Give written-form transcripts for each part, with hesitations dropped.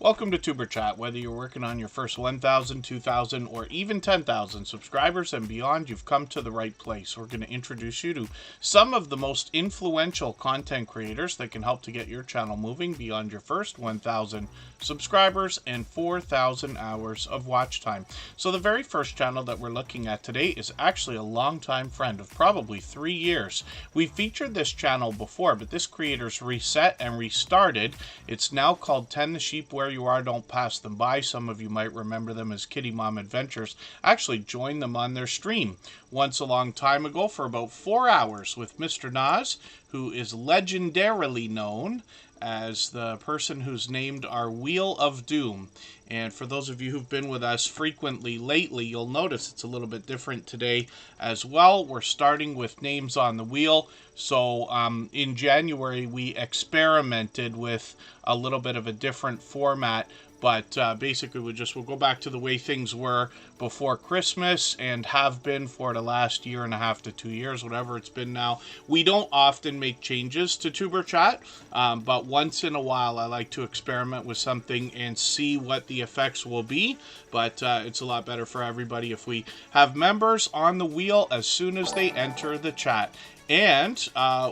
Welcome to Tuber Chat. Whether you're working on your first 1,000, 2,000, or even 10,000 subscribers and beyond, you've come to the right place. We're going to introduce you to some of the most influential content creators that can help to get your channel moving beyond your first 1,000 subscribers and 4,000 hours of watch time. So the very first channel that we're looking at today is actually a longtime friend of probably 3 years. We've featured this channel before, but this creator's reset and restarted. It's now called 10 the Sheep Where You Are, Don't Pass Them By. Some of you might remember them as Kitty Mom Adventures. I actually joined them on their stream once a long time ago for about 4 hours with Mr. Nas, who is legendarily known as the person who's named our Wheel of Doom. And for those of you who've been with us frequently lately, you'll notice it's a little bit different today as well. We're starting with names on the wheel. So in January, we experimented with a little bit of a different format. But basically, we'll go back to the way things were before Christmas and have been for the last year and a half to 2 years, whatever it's been now. We don't often make changes to Tuber Chat, but once in a while, I like to experiment with something and see what the effects will be. But it's a lot better for everybody if we have members on the wheel as soon as they enter the chat. And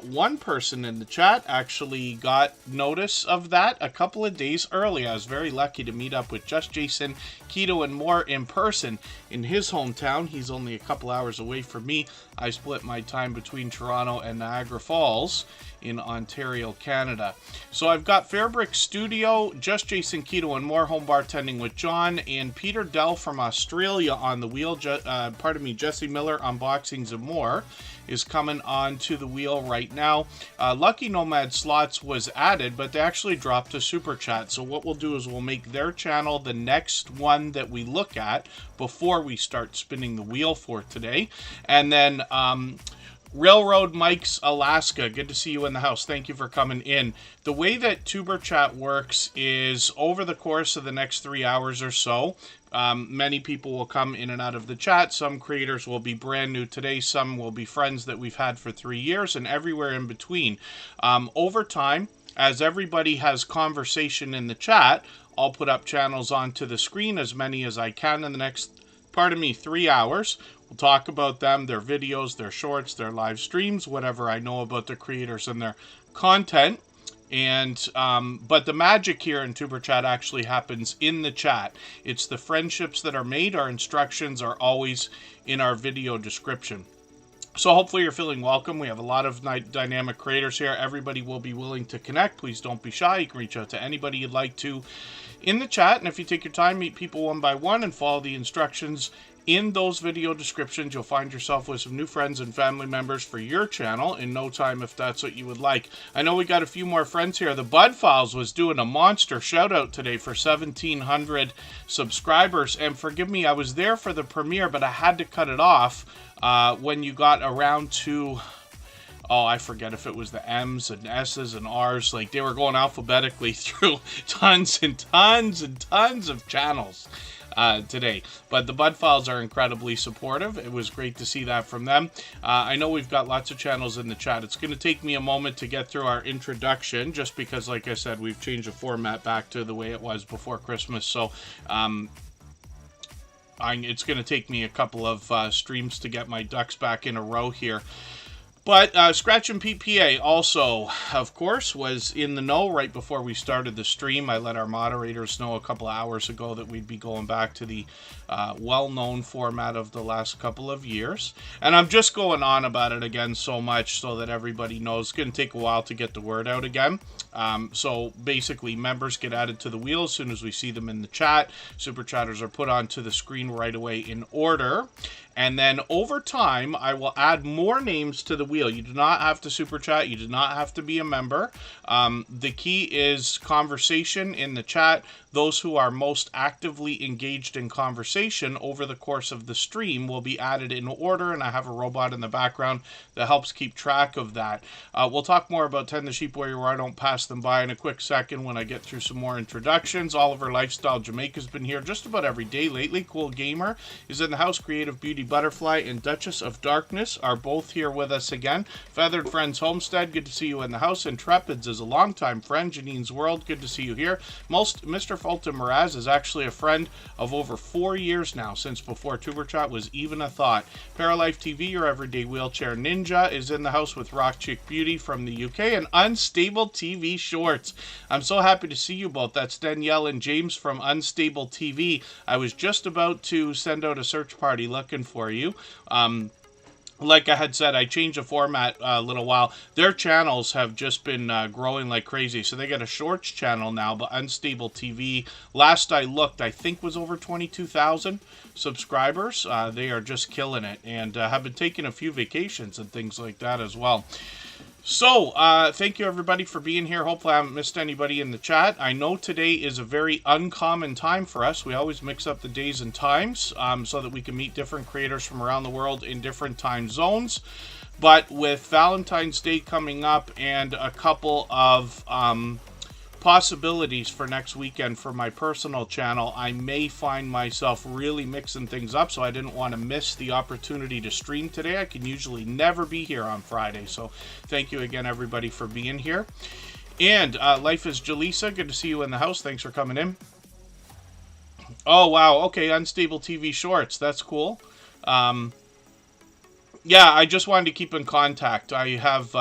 one person in the chat actually got notice of that a couple of days early. I was very lucky to meet up with Just Jason, Keto, and more in person in his hometown. He's only a couple hours away from me. I split my time between Toronto and Niagara Falls in Ontario, Canada. So I've got Fairbrick Studio, Just Jason, Keto, and more, home bartending with John, and Peter Dell from Australia on the wheel. Jesse Miller, unboxings and more, is coming onto the wheel right now. Lucky Nomad Slots was added, but they actually dropped to Super Chat. So what we'll do is we'll make their channel the next one that we look at before we start spinning the wheel for today. And then Railroad Mike's Alaska, good to see you in the house. Thank you for coming in. The way that Tuber Chat works is over the course of the next 3 hours or so, many people will come in and out of the chat. Some creators will be brand new today. Some will be friends that we've had for 3 years, and everywhere in between. Over time, as everybody has conversation in the chat, I'll put up channels onto the screen, as many as I can in the next 3 hours. We'll talk about them, their videos, their shorts, their live streams, whatever I know about the creators and their content. And but the magic here in Tuber Chat actually happens in the chat. It's the friendships that are made. Our instructions are always in our video description. So hopefully you're feeling welcome. We have a lot of dynamic creators here. Everybody will be willing to connect. Please don't be shy. You can reach out to anybody you'd like to in the chat. And if you take your time, meet people one by one and follow the instructions in those video descriptions, you'll find yourself with some new friends and family members for your channel in no time if that's what you would like. I know we got a few more friends here. The Bud Files was doing a monster shout out today for 1,700 subscribers. And forgive me, I was there for the premiere, but I had to cut it off when you got around to, oh, I forget if it was the M's and S's and R's. Like, they were going alphabetically through tons and tons and tons of channels today. But the Bud Files are incredibly supportive. It was great to see that from them. I know we've got lots of channels in the chat. It's going to take me a moment to get through our introduction, just because, like I said, we've changed the format back to the way it was before Christmas. So it's going to take me a couple of streams to get my ducks back in a row here. But Scratch and PPA also, of course, was in the know right before we started the stream. I let our moderators know a couple of hours ago that we'd be going back to the well-known format of the last couple of years. And I'm just going on about it again so much so that everybody knows. It's going to take a while to get the word out again. So basically, members get added to the wheel as soon as we see them in the chat. Super Chatters are put onto the screen right away in order. And then over time, I will add more names to the wheel. You do not have to super chat. You do not have to be a member. The key is conversation in the chat. Those who are most actively engaged in conversation over the course of the stream will be added in order, and I have a robot in the background that helps keep track of that. We'll talk more about 10 the Sheep Where You Are, Don't Pass Them By in a quick second when I get through some more introductions. Oliver Lifestyle Jamaica's been here just about every day lately. Cool Gamer is in the house. Creative Beauty Butterfly and Duchess of Darkness are both here with us again. Feathered Friends Homestead, good to see you in the house. Intrepids is a longtime friend. Janine's World, good to see you here. Mr. Fulton Mraz is actually a friend of over 4 years now, since before Tuber Chat was even a thought. Paralife TV, your everyday wheelchair ninja, is in the house with Rock Chick Beauty from the UK, and Unstable TV Shorts. I'm so happy to see you both. That's Danielle and James from Unstable TV. I was just about to send out a search party looking for you. Like I had said, I changed the format a little while. Their channels have just been growing like crazy. So they got a shorts channel now, but Unstable TV, last I looked, I think was over 22,000 subscribers. They are just killing it, and have been taking a few vacations and things like that as well. So, thank you everybody for being here. Hopefully I haven't missed anybody in the chat. I know today is a very uncommon time for us. We always mix up the days and times so that we can meet different creators from around the world in different time zones. But with Valentine's Day coming up and a couple of possibilities for next weekend for my personal channel, I may find myself really mixing things up, so I didn't want to miss the opportunity to stream today. I can usually never be here on Friday, so thank you again everybody for being here. And Life is Jaleesa, good to see you in the house. Thanks for coming in. Oh wow, okay, Unstable TV Shorts, that's cool. Yeah, I just wanted to keep in contact. I have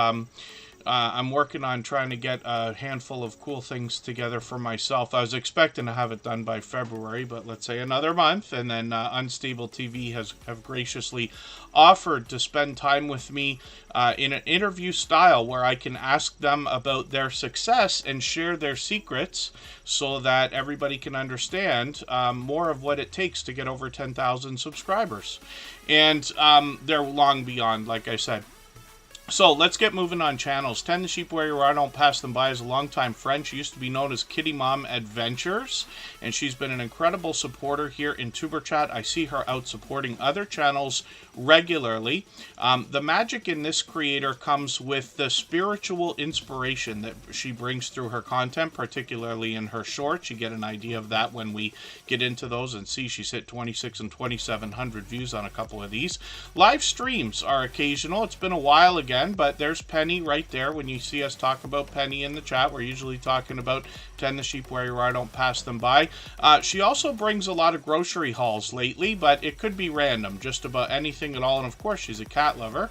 I'm working on trying to get a handful of cool things together for myself. I was expecting to have it done by February, but let's say another month. And then Unstable TV have graciously offered to spend time with me in an interview style where I can ask them about their success and share their secrets so that everybody can understand more of what it takes to get over 10,000 subscribers. And they're long beyond, like I said. So let's get moving on channels. 10 the Sheep Warrior, I Don't Pass Them By, is a longtime friend. She used to be known as Kitty Mom Adventures, and she's been an incredible supporter here in Tuber Chat. I see her out supporting other channels regularly. The magic in this creator comes with the spiritual inspiration that she brings through her content, particularly in her shorts. You get an idea of that when we get into those and see she's hit 26 and 2,700 views on a couple of these. Live streams are occasional. It's been a while ago, but there's Penny right there. When you see us talk about Penny in the chat, we're usually talking about 10 the Sheep Warrior, I Don't Pass Them By. She also brings a lot of grocery hauls lately, but it could be random, just about anything at all. And of course, she's a cat lover.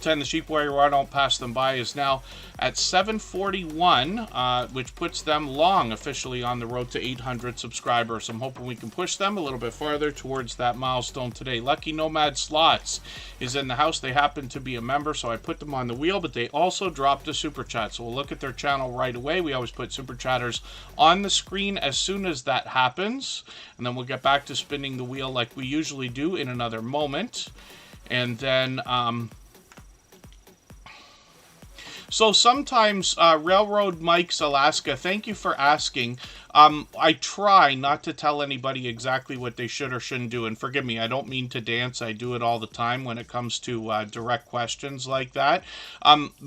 10 the Sheep Warrior, I Don't Pass Them By is now at 741, which puts them long officially on the road to 800 subscribers. I'm hoping we can push them a little bit farther towards that milestone today. Lucky Nomad Slots is in the house. They happen to be a member, so I put them on the wheel, but they also dropped a super chat. So we'll look at their channel right away. We always put super chatters on the screen as soon as that happens, and then we'll get back to spinning the wheel like we usually do in another moment. And then so sometimes, Railroad Mike's Alaska, thank you for asking. I try not to tell anybody exactly what they should or shouldn't do. And forgive me, I don't mean to dance. I do it all the time when it comes to direct questions like that.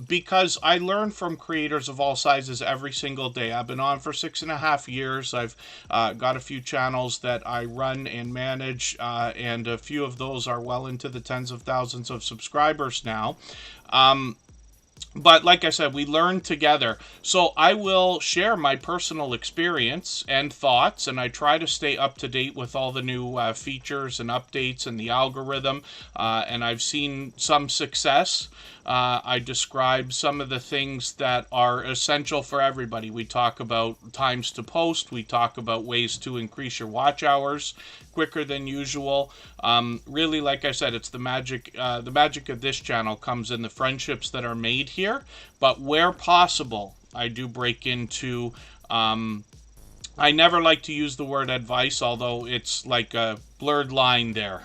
Because I learn from creators of all sizes every single day. I've been on for 6.5 years. I've got a few channels that I run and manage, and a few of those are well into the tens of thousands of subscribers now. But like I said, we learn together. So I will share my personal experience and thoughts, and I try to stay up to date with all the new features and updates and the algorithm. And I've seen some success. I describe some of the things that are essential for everybody. We talk about times to post. We talk about ways to increase your watch hours quicker than usual. Really, like I said, it's the magic. The magic of this channel comes in the friendships that are made here. But where possible, I do break into. I never like to use the word advice, although it's like a blurred line there.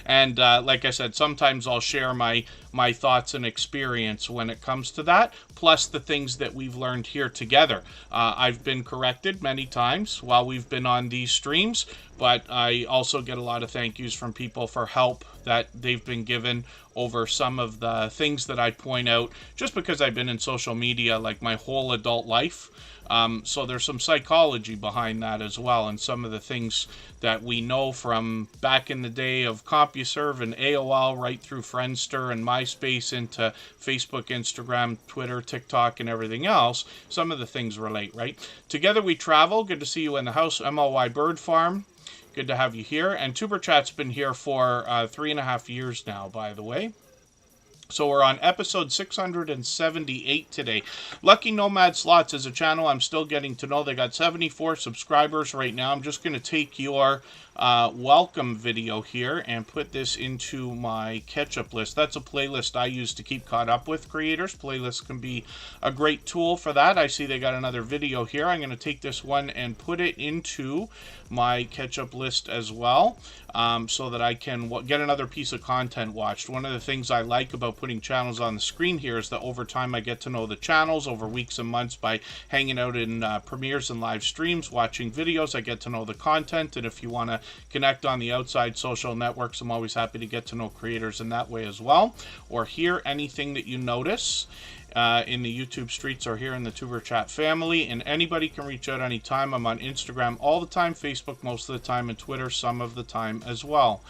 And like I said, sometimes I'll share my thoughts and experience when it comes to that, plus the things that we've learned here together. I've been corrected many times while we've been on these streams, but I also get a lot of thank yous from people for help that they've been given over some of the things that I point out, just because I've been in social media like my whole adult life. So there's some psychology behind that as well, and some of the things that we know from back in the day of CompuServe and AOL right through Friendster and MySpace into Facebook, Instagram, Twitter, TikTok, and everything else. Some of the things relate, right? Together We Travel, good to see you in the house. MLY Bird Farm, good to have you here. And Superchat's been here for 3.5 years now, by the way. So we're on episode 678 today. Lucky Nomad Slots is a channel I'm still getting to know. They got 74 subscribers right now. I'm just going to take your welcome video here and put this into my catch-up list. That's a playlist I use to keep caught up with creators. Playlists can be a great tool for that. I see they got another video here. I'm going to take this one and put it into my catch-up list as well, so that I can get another piece of content watched. One of the things I like about putting channels on the screen here is that over time I get to know the channels over weeks and months by hanging out in premieres and live streams, watching videos. I get to know the content, and if you want to connect on the outside social networks, I'm always happy to get to know creators in that way as well, or hear anything that you notice in the YouTube streets or here in the Tuber Chat family. And anybody can reach out anytime. I'm on Instagram all the time, Facebook most of the time, and Twitter some of the time as well.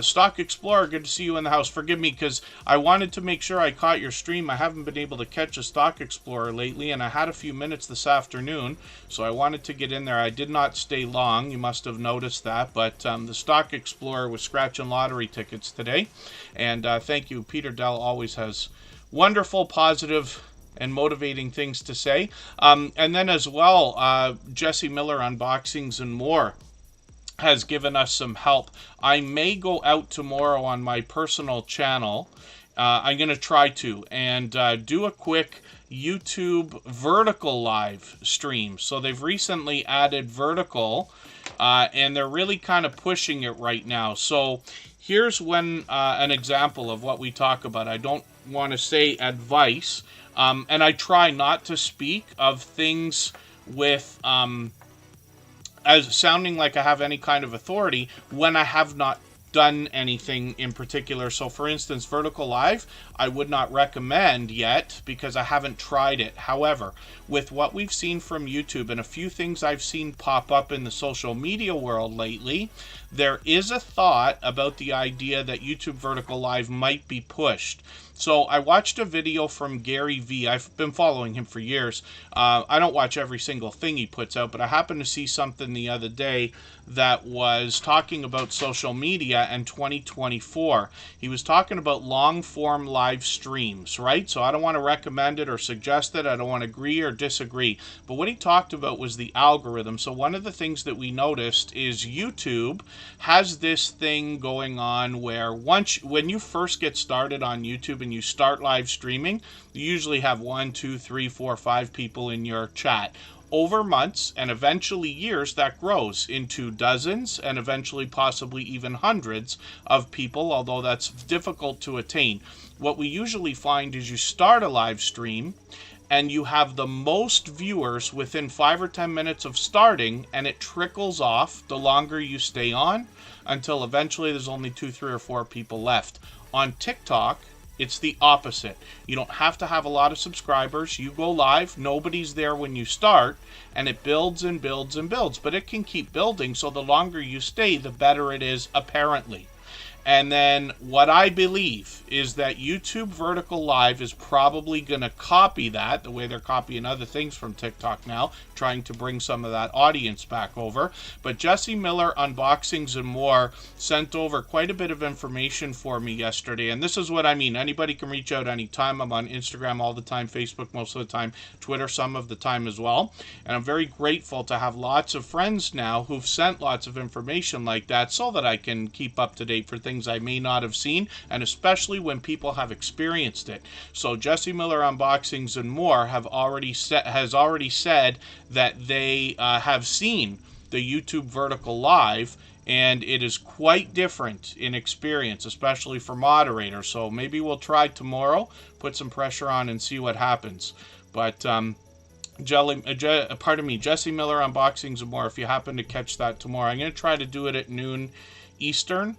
Stock Explorer, good to see you in the house. Forgive me because I wanted to make sure I caught your stream. I haven't been able to catch a Stock Explorer lately, and I had a few minutes this afternoon, so I wanted to get in there. I did not stay long. You must have noticed that, but the Stock Explorer was scratching lottery tickets today. And thank you. Peter Dell always has wonderful, positive, and motivating things to say. And then as well, Jesse Miller Unboxings and More has given us some help. I may go out tomorrow on my personal channel. I'm going to try to, and do a quick YouTube vertical live stream. So they've recently added vertical, and they're really kind of pushing it right now. So here's an example of what we talk about. I don't want to say advice, and I try not to speak of things with as sounding like I have any kind of authority when I have not done anything in particular. So for instance, vertical live, I would not recommend yet because I haven't tried it. However, with what we've seen from YouTube and a few things I've seen pop up in the social media world lately, there is a thought about the idea that YouTube vertical live might be pushed. So I watched a video from Gary Vee. I've been following him for years. I don't watch every single thing he puts out, but I happened to see something the other day that was talking about social media and 2024. He was talking about long-form live streams, right? So I don't want to recommend it or suggest it. I don't want to agree or disagree. But what he talked about was the algorithm. So one of the things that we noticed is YouTube has this thing going on where when you first get started on YouTube and you start live streaming, you usually have 1, 2, 3, 4, 5 people in your chat. Over months and eventually years, that grows into dozens and eventually possibly even hundreds of people, although that's difficult to attain. What we usually find is you start a live stream and you have the most viewers within 5 or 10 minutes of starting, and it trickles off the longer you stay on until eventually there's only 2, 3, or 4 people left. On TikTok, it's the opposite. You don't have to have a lot of subscribers. You go live, nobody's there when you start, and it builds and builds and builds. But it can keep building, so the longer you stay, the better it is, apparently. And then what I believe is that YouTube Vertical Live is probably going to copy that, the way they're copying other things from TikTok now, trying to bring some of that audience back over. But Jesse Miller Unboxings and More sent over quite a bit of information for me yesterday. And this is what I mean. Anybody can reach out anytime. I'm on Instagram all the time, Facebook most of the time, Twitter some of the time as well. And I'm very grateful to have lots of friends now who've sent lots of information like that so that I can keep up to date for things I may not have seen, and especially when people have experienced it. So Jesse Miller Unboxings and More has already said that they have seen the YouTube Vertical Live, and it is quite different in experience, especially for moderators. So maybe we'll try tomorrow, put some pressure on and see what happens. But Jesse Miller Unboxings and More, if you happen to catch that tomorrow. I'm going to try to do it at noon Eastern,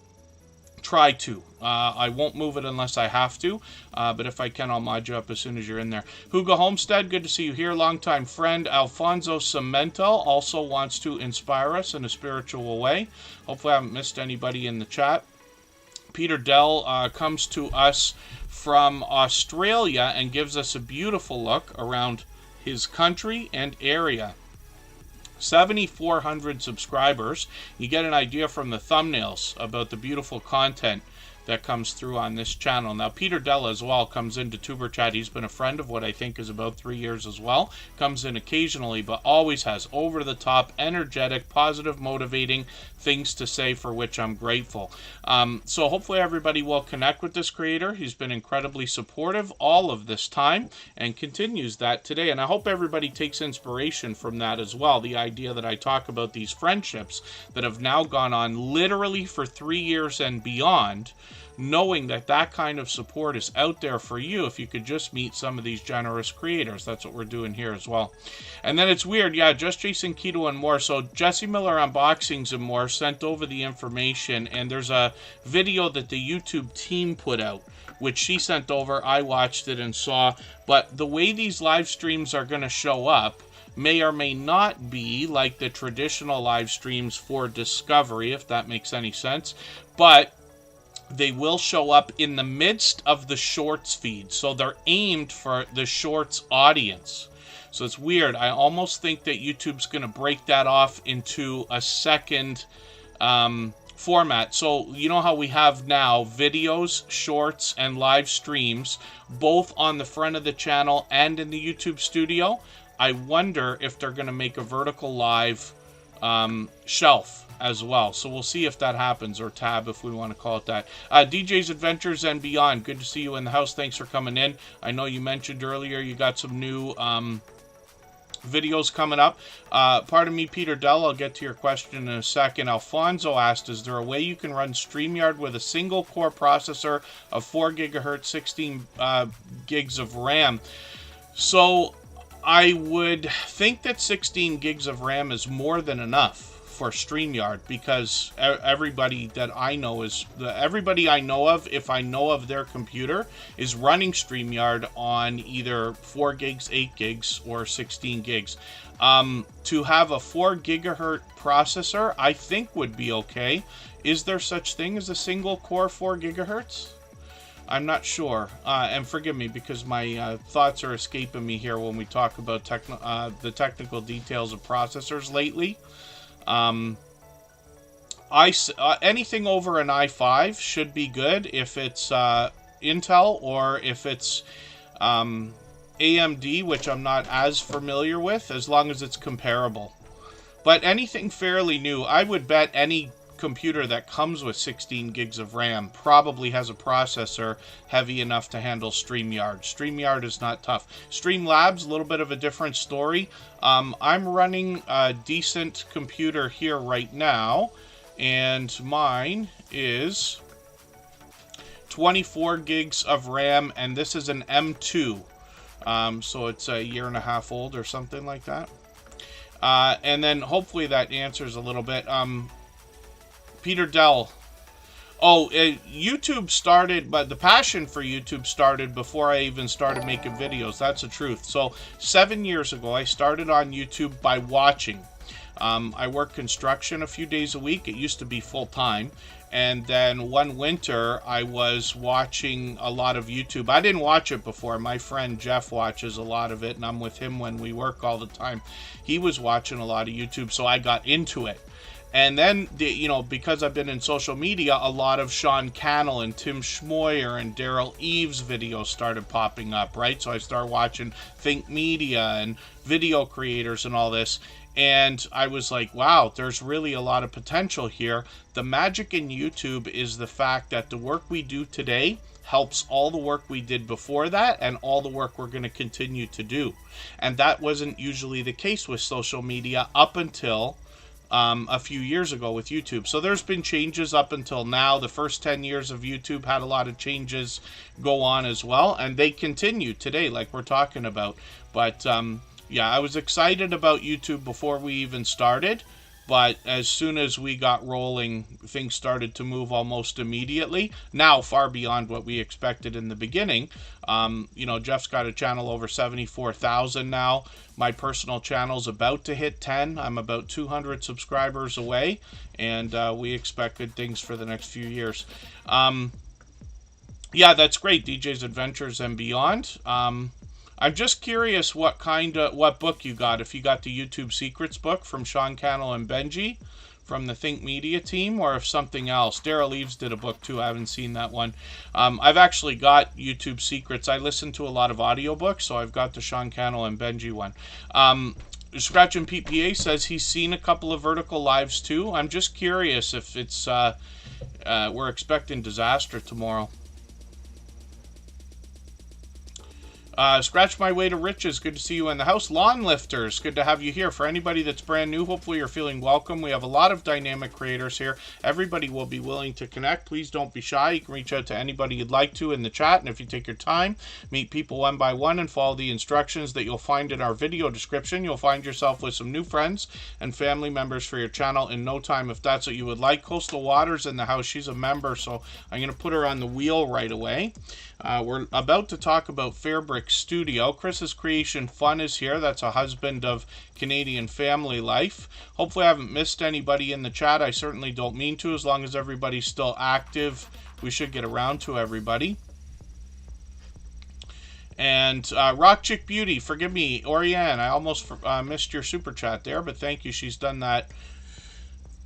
try to. I won't move it unless I have to, but if I can, I'll mod you up as soon as you're in there. Hugo Homestead, good to see you here. Longtime friend Alfonso Cemento also wants to inspire us in a spiritual way. Hopefully I haven't missed anybody in the chat. Peter Dell comes to us from Australia and gives us a beautiful look around his country and area. 7,400 subscribers. You get an idea from the thumbnails about the beautiful content that comes through on this channel. Now, Peter Della as well comes into Tuber Chat. He's been a friend of what I think is about 3 years as well. Comes in occasionally, but always has over-the-top, energetic, positive, motivating things to say, for which I'm grateful. So hopefully everybody will connect with this creator. He's been incredibly supportive all of this time and continues that today. And I hope everybody takes inspiration from that as well. The idea that I talk about these friendships that have now gone on literally for 3 years and beyond, knowing that that kind of support is out there for you if you could just meet some of these generous creators. That's what we're doing here as well. And then it's weird, yeah, Just Jason Keto and more. So Jesse Miller Unboxings and More sent over the information, and there's a video that the YouTube team put out, which she sent over. I watched it and saw, but the way these live streams are going to show up may or may not be like the traditional live streams for Discovery, if that makes any sense, but they will show up in the midst of the Shorts feed. So they're aimed for the Shorts audience. So it's weird. I almost think that YouTube's going to break that off into a second format. So you know how we have now videos, shorts, and live streams, both on the front of the channel and in the YouTube studio? I wonder if they're going to make a vertical live shelf as well. So we'll see if that happens, or tab if we want to call it that. DJ's Adventures and Beyond, good to see you in the house. Thanks for coming in. I know you mentioned earlier you got some new videos coming up. Pardon me, Peter Dell, I'll get to your question in a second. Alfonso asked, is there a way you can run StreamYard with a single core processor of 4 gigahertz, 16 gigs of RAM? So I would think that 16 gigs of RAM is more than enough for StreamYard, because everybody that I know everybody I know of, if I know of their computer, is running StreamYard on either 4 gigs, 8 gigs, or 16 gigs. To have a 4 gigahertz processor, I think would be okay. Is there such thing as a single core 4 gigahertz? I'm not sure, and forgive me because my thoughts are escaping me here when we talk about the technical details of processors lately. Anything over an i5 should be good if it's Intel, or if it's AMD, which I'm not as familiar with, as long as it's comparable. But anything fairly new, I would bet any computer that comes with 16 gigs of RAM probably has a processor heavy enough to handle StreamYard. StreamYard is not tough. Streamlabs, a little bit of a different story. I'm running a decent computer here right now, and mine is 24 gigs of RAM, and this is an M2. So it's a year and a half old or something like that. And then hopefully that answers a little bit. Peter Dell. Oh, YouTube started, but the passion for YouTube started before I even started making videos. That's the truth. So 7 years ago, I started on YouTube by watching. I worked construction a few days a week. It used to be full-time. And then one winter, I was watching a lot of YouTube. I didn't watch it before. My friend Jeff watches a lot of it, and I'm with him when we work all the time. He was watching a lot of YouTube, so I got into it. And then, because I've been in social media, a lot of Sean Cannell and Tim Schmoyer and Daryl Eves videos started popping up, right? So I started watching Think Media and video creators and all this. And I was like, wow, there's really a lot of potential here. The magic in YouTube is the fact that the work we do today helps all the work we did before that and all the work we're going to continue to do. And that wasn't usually the case with social media up until a few years ago with YouTube. So there's been changes up until now. The first 10 years of YouTube had a lot of changes go on as well, and they continue today like we're talking about. But yeah, I was excited about YouTube before we even started, But as soon as we got rolling, things started to move almost immediately. Now, far beyond what we expected in the beginning. You know, Jeff's got a channel over 74,000 now. My personal channel's about to hit 10. I'm about 200 subscribers away, and we expect good things for the next few years. Yeah, that's great. DJ's Adventures and Beyond. I'm just curious what book you got. If you got the YouTube Secrets book from Sean Cannell and Benji from the Think Media team, or if something else. Daryl Eves did a book too. I haven't seen that one. I've actually got YouTube Secrets. I listen to a lot of audiobooks, so I've got the Sean Cannell and Benji one. Scratch and PPA says he's seen a couple of vertical lives too. I'm just curious if it's we're expecting disaster tomorrow. Scratch My Way to Riches, good to see you in the house. Lawn Lifters, good to have you here. For anybody that's brand new, hopefully you're feeling welcome. We have a lot of dynamic creators here. Everybody will be willing to connect. Please don't be shy. You can reach out to anybody you'd like to in the chat, and if you take your time, meet people one by one and follow the instructions that you'll find in our video description, you'll find yourself with some new friends and family members for your channel in no time, if that's what you would like. Coastal Waters in the house. She's a member, so I'm going to put her on the wheel right away. We're about to talk about Fairbrick Studio. Chris's Creation Fun is here. That's a husband of Canadian family life. Hopefully I haven't missed anybody in the chat. I certainly don't mean to. As long as everybody's still active, we should get around to everybody. And Rock Chick Beauty, forgive me, Oriane, I almost missed your super chat there, but thank you. She's done that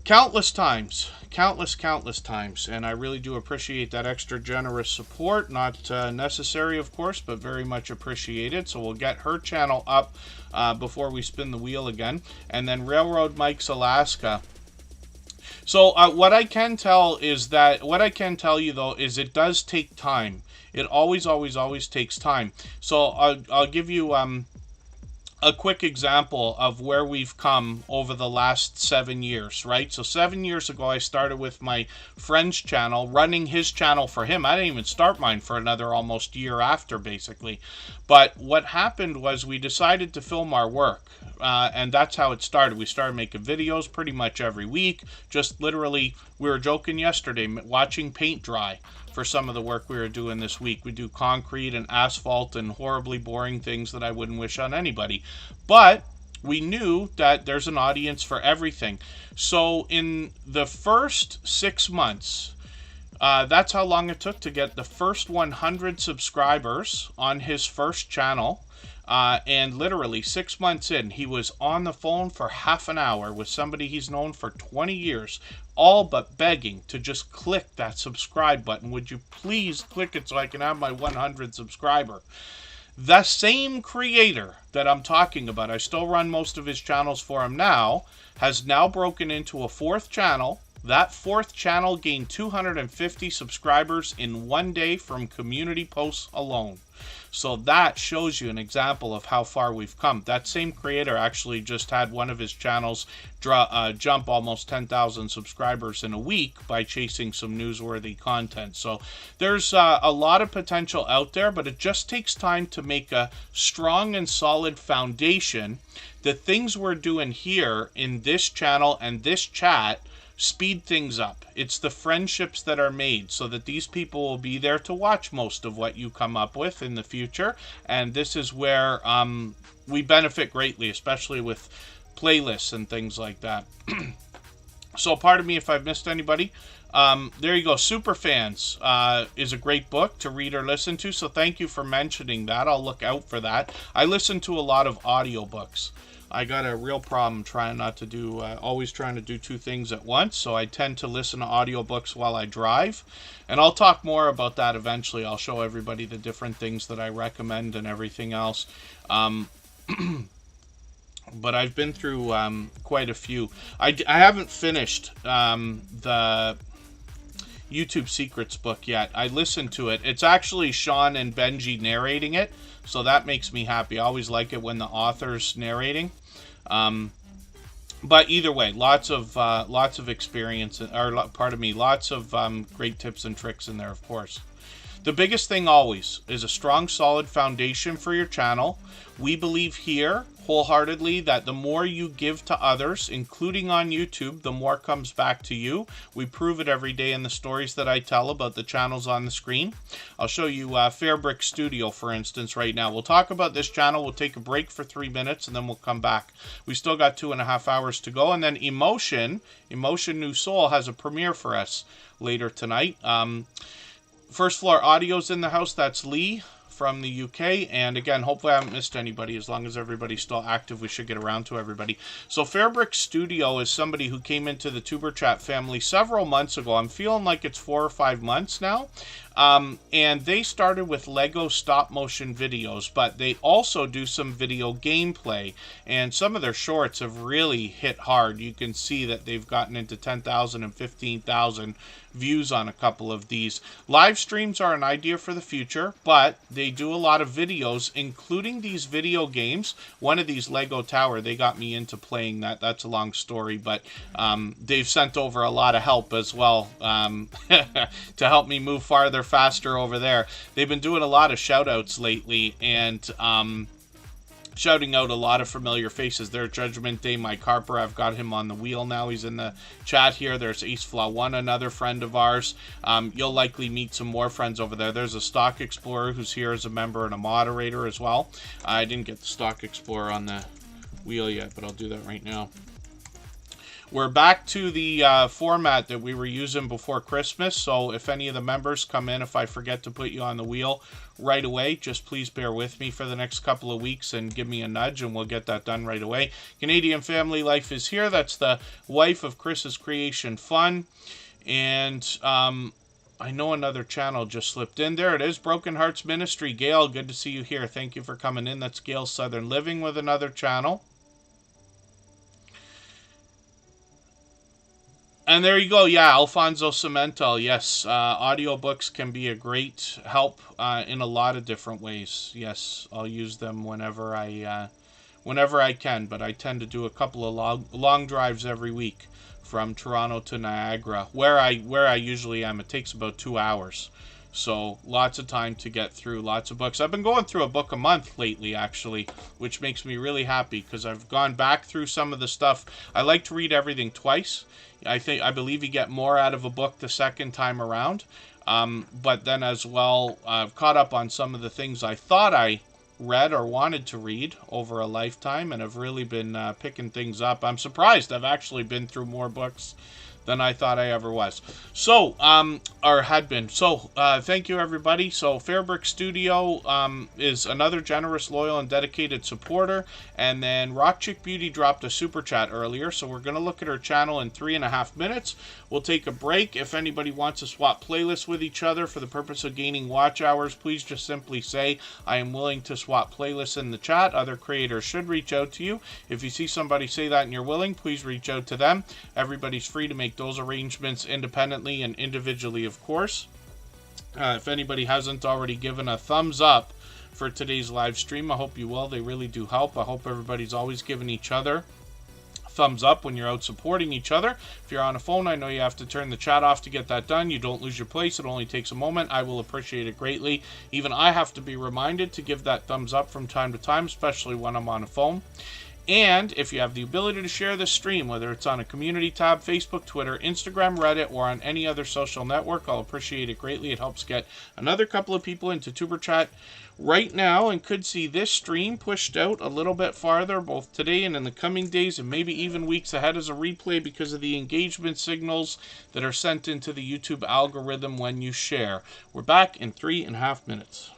countless times, countless times, and I really do appreciate that extra generous support. Not necessary, of course, but very much appreciated. So we'll get her channel up before we spin the wheel again. And then Railroad Mike's Alaska. So what I can tell you though is it does take time. It always takes time. So I'll give you a quick example of where we've come over the last 7 years, right? So 7 years ago, I started with my friend's channel, running his channel for him. I didn't even start mine for another almost year after, basically. But what happened was we decided to film our work, and that's how it started. We started making videos pretty much every week. Just literally, we were joking yesterday, watching paint dry for some of the work we were doing this week. We do concrete and asphalt and horribly boring things that I wouldn't wish on anybody. But we knew that there's an audience for everything. So in the first 6 months, that's how long it took to get the first 100 subscribers on his first channel. And literally 6 months in, he was on the phone for half an hour with somebody he's known for 20 years, all but begging to just click that subscribe button. Would you please click it so I can have my 100 subscriber? The same creator that I'm talking about, I still run most of his channels for him now, has now broken into a fourth channel. That fourth channel gained 250 subscribers in 1 day from community posts alone. So that shows you an example of how far we've come. That same creator actually just had one of his channels jump almost 10,000 subscribers in a week by chasing some newsworthy content. So there's a lot of potential out there, but it just takes time to make a strong and solid foundation. The things we're doing here in this channel and this chat speed things up. It's the friendships that are made so that these people will be there to watch most of what you come up with in the future. And this is where we benefit greatly, especially with playlists and things like that. So pardon me if I've missed anybody. There you go. Superfans is a great book to read or listen to. So thank you for mentioning that. I'll look out for that. I listen to a lot of audiobooks. I got a real problem trying not to do, always trying to do two things at once, so I tend to listen to audiobooks while I drive, and I'll talk more about that eventually. I'll show everybody the different things that I recommend and everything else. But I've been through quite a few. I haven't finished the YouTube Secrets book yet. I listened to it. It's actually Sean and Benji narrating it, so that makes me happy. I always like it when the author's narrating. But either way, lots of experience, or pardon me, lots of great tips and tricks in there, of course. The biggest thing always is a strong, solid foundation for your channel. We believe here wholeheartedly that the more you give to others, including on YouTube, the more comes back to you. We prove it every day in the stories that I tell about the channels on the screen. I'll show you Fairbrick Studio, for instance, right now. We'll talk about this channel. We'll take a break for 3 minutes, and then we'll come back. We still got 2.5 hours to go. And then Emotion New Soul, has a premiere for us later tonight. First Floor Audio's in the house. That's Lee from the UK. And again, hopefully I haven't missed anybody. As long as everybody's still active, we should get around to everybody. So Fairbrick Studio is somebody who came into the Tuber Chat family several months ago. I'm feeling like it's 4 or 5 months now. And they started with Lego stop motion videos, but they also do some video gameplay, and some of their shorts have really hit hard. You can see that they've gotten into 10,000 and 15,000 views on a couple of these. Live streams are an idea for the future, but they do a lot of videos, including these video games. One of these Lego Tower, they got me into playing that. That's a long story, but they've sent over a lot of help as well to help me move farther, faster over there. They've been doing a lot of shout outs lately, and shouting out a lot of familiar faces. There's Judgment Day, Mike Harper. I've got him on the wheel now. He's in the chat here. There's Ace Flaw One, another friend of ours. You'll likely meet some more friends over there. There's a Stock Explorer who's here as a member and a moderator as well. I didn't get the Stock Explorer on the wheel yet, but I'll do that right now. We're back to the format that we were using before Christmas, so if any of the members come in, if I forget to put you on the wheel right away, just please bear with me for the next couple of weeks and give me a nudge, and we'll get that done right away. Canadian Family Life is here. That's the wife of Chris's Creation Fun. And I know another channel just slipped in. There it is, Broken Hearts Ministry. Gail, good to see you here. Thank you for coming in. That's Gail Southern Living with another channel. And there you go. Yeah, Alfonso Cemento. Yes, audiobooks can be a great help in a lot of different ways. Yes, I'll use them whenever I can. But I tend to do a couple of long drives every week from Toronto to Niagara, where I usually am. It takes about 2 hours. So lots of time to get through lots of books. I've been going through a book a month lately, actually, which makes me really happy because I've gone back through some of the stuff. I like to read everything twice. I believe you get more out of a book the second time around. But then as well, I've caught up on some of the things I thought I read or wanted to read over a lifetime, and have really been picking things up. I'm surprised I've actually been through more books than I thought I ever was. So, or had been. So, thank you, everybody. So, Fairbrick Studio is another generous, loyal, and dedicated supporter. And then Rock Chick Beauty dropped a super chat earlier. So, we're going to look at her channel in 3.5 minutes. We'll take a break. If anybody wants to swap playlists with each other for the purpose of gaining watch hours, please just simply say, I am willing to swap playlists in the chat. Other creators should reach out to you. If you see somebody say that and you're willing, please reach out to them. Everybody's free to make those arrangements independently and individually, of course. If anybody hasn't already given a thumbs up for today's live stream, I hope you will. They really do help. I hope everybody's always giving each other thumbs up when you're out supporting each other. If you're on a phone, I know you have to turn the chat off to get that done. You don't lose your place. It only takes a moment. I will appreciate it greatly. Even I have to be reminded to give that thumbs up from time to time, especially when I'm on a phone. And if you have the ability to share this stream, whether it's on a community tab, Facebook, Twitter, Instagram, Reddit, or on any other social network, I'll appreciate it greatly. It helps get another couple of people into Tuber Chat right now, and could see this stream pushed out a little bit farther, both today and in the coming days, and maybe even weeks ahead as a replay because of the engagement signals that are sent into the YouTube algorithm when you share. We're back in 3.5 minutes.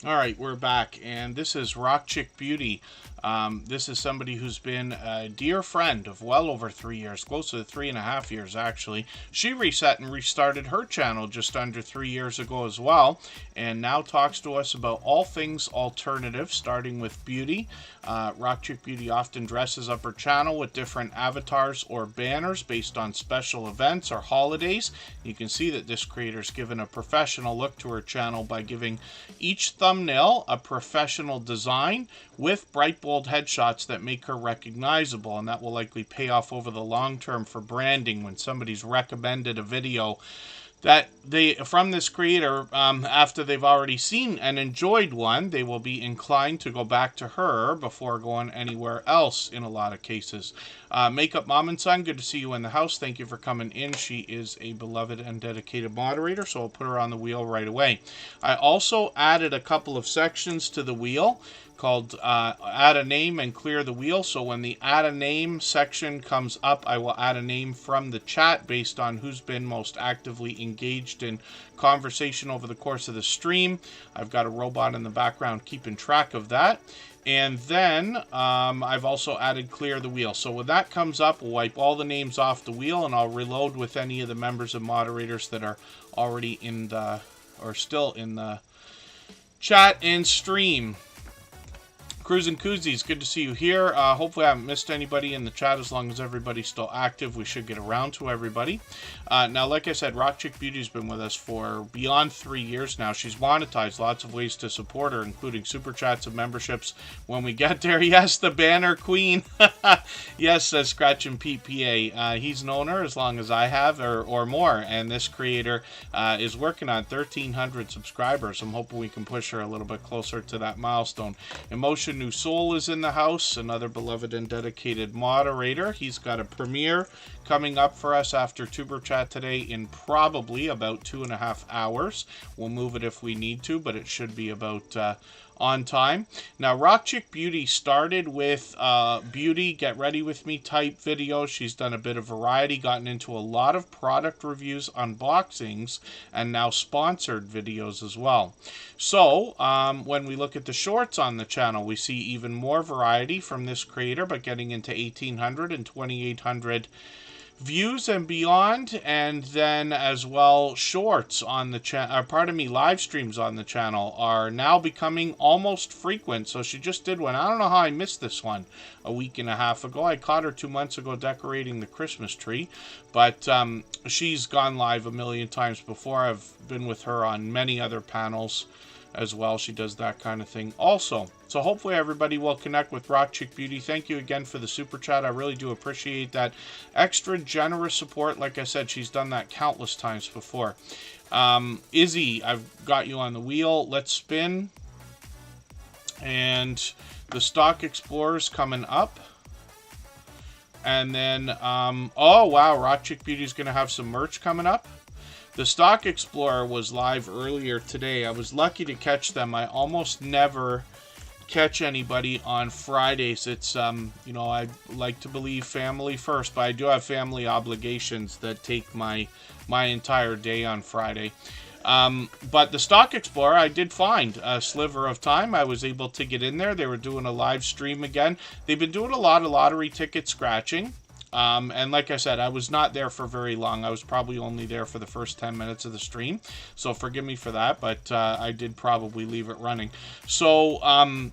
All right, we're back, and this is Rock Chick Beauty. This is somebody who's been a dear friend of well over 3 years, close to 3.5 years actually. She reset and restarted her channel just under 3 years ago as well, and now talks to us about all things alternative, starting with beauty. Rock Chick Beauty often dresses up her channel with different avatars or banners based on special events or holidays. You can see that this creator's given a professional look to her channel by giving each thumbnail a professional design with bright bold headshots that make her recognizable, and that will likely pay off over the long term for branding when somebody's recommended a video that they from this creator after they've already seen and enjoyed one. They will be inclined to go back to her before going anywhere else in a lot of cases. Makeup Mom and Son, good to see you in the house. Thank you for coming in. She is a beloved and dedicated moderator, so I'll put her on the wheel right away. I also added a couple of sections to the wheel called add a name and clear the wheel. So when the add a name section comes up, I will add a name from the chat based on who's been most actively engaged in conversation over the course of the stream. I've got a robot in the background keeping track of that. And then I've also added clear the wheel. So when that comes up, we'll wipe all the names off the wheel, and I'll reload with any of the members and moderators that are already in the, or still in the chat and stream. Cruz and Koozies, good to see you here. Hopefully I haven't missed anybody in the chat. As long as everybody's still active, we should get around to everybody. Now, like I said, Rock Chick Beauty's been with us for beyond 3 years now. She's monetized lots of ways to support her, including super chats and memberships when we get there. Yes, the banner queen. Yes, says Scratch and Pete PA. He's known her as long as I have, or more, and this creator is working on 1,300 subscribers. I'm hoping we can push her a little bit closer to that milestone. Emotion New Soul is in the house, another beloved and dedicated moderator. He's got a premiere coming up for us after Tuber Chat today in probably about 2.5 hours. We'll move it if we need to, but it should be about on time. Now, Rock Chick Beauty started with beauty, get ready with me type videos. She's done a bit of variety, gotten into a lot of product reviews, unboxings, and now sponsored videos as well. So, when we look at the shorts on the channel, we see even more variety from this creator, but getting into 1,800 and 2,800 views and beyond, and then as well shorts on the channel, live streams on the channel are now becoming almost frequent. So she just did one. I don't know how I missed this one a week and a half ago. I caught her 2 months ago decorating the Christmas tree, but she's gone live a million times before. I've been with her on many other panels as well. She does that kind of thing also. So hopefully everybody will connect with Rock Chick Beauty. Thank you again for the super chat. I really do appreciate that extra generous support. Like I said, she's done that countless times before. Izzy, I've got you on the wheel. Let's spin. And the Stock Explorer's coming up. And then, oh wow, Rock Chick Beauty's going to have some merch coming up. The Stock Explorer was live earlier today. I was lucky to catch them. I almost never catch anybody on Fridays. It's, you know, I like to believe family first, but I do have family obligations that take my entire day on Friday. But the Stock Explorer, I did find a sliver of time. I was able to get in there. They were doing a live stream again. They've been doing a lot of lottery ticket scratching. And like I said, I was not there for very long. I was probably only there for the first 10 minutes of the stream. So forgive me for that, but I did probably leave it running. So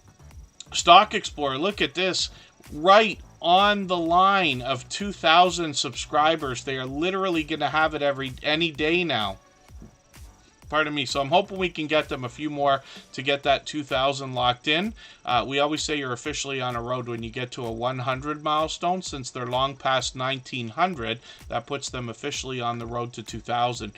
Stock Explorer, look at this. Right on the line of 2,000 subscribers. They are literally going to have it any day now. Pardon me. So I'm hoping we can get them a few more to get that 2,000 locked in. We always say you're officially on a road when you get to a 100 milestone. Since they're long past 1,900, that puts them officially on the road to 2,000.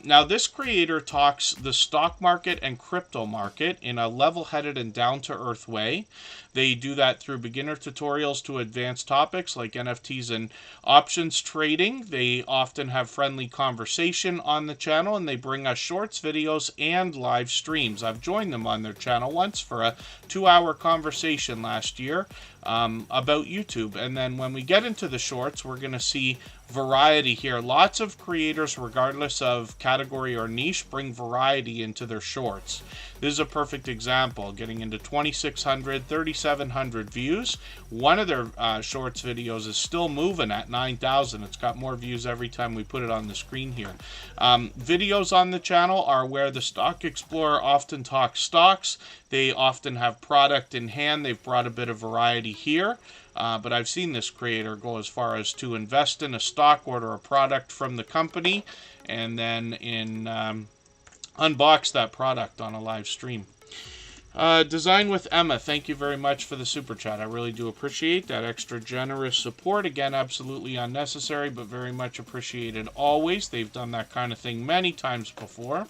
Now, this creator talks the stock market and crypto market in a level-headed and down-to-earth way. They do that through beginner tutorials to advanced topics like NFTs and options trading. They often have friendly conversation on the channel, and they bring us shorts, videos, and live streams. I've joined them on their channel once for a 2-hour conversation last year about YouTube. And then when we get into the shorts, we're going to see variety here. Lots of creators, regardless of category or niche, bring variety into their shorts. This is a perfect example, getting into 2,600, 3,700 views. One of their shorts videos is still moving at 9,000. It's got more views every time we put it on the screen here. Videos on the channel are where the Stock Explorer often talks stocks. They often have product in hand. They've brought a bit of variety here. But I've seen this creator go as far as to invest in a stock, order a product from the company, and then unbox that product on a live stream. Design with Emma, thank you very much for the super chat. I really do appreciate that extra generous support. Again, absolutely unnecessary, but very much appreciated always. They've done that kind of thing many times before.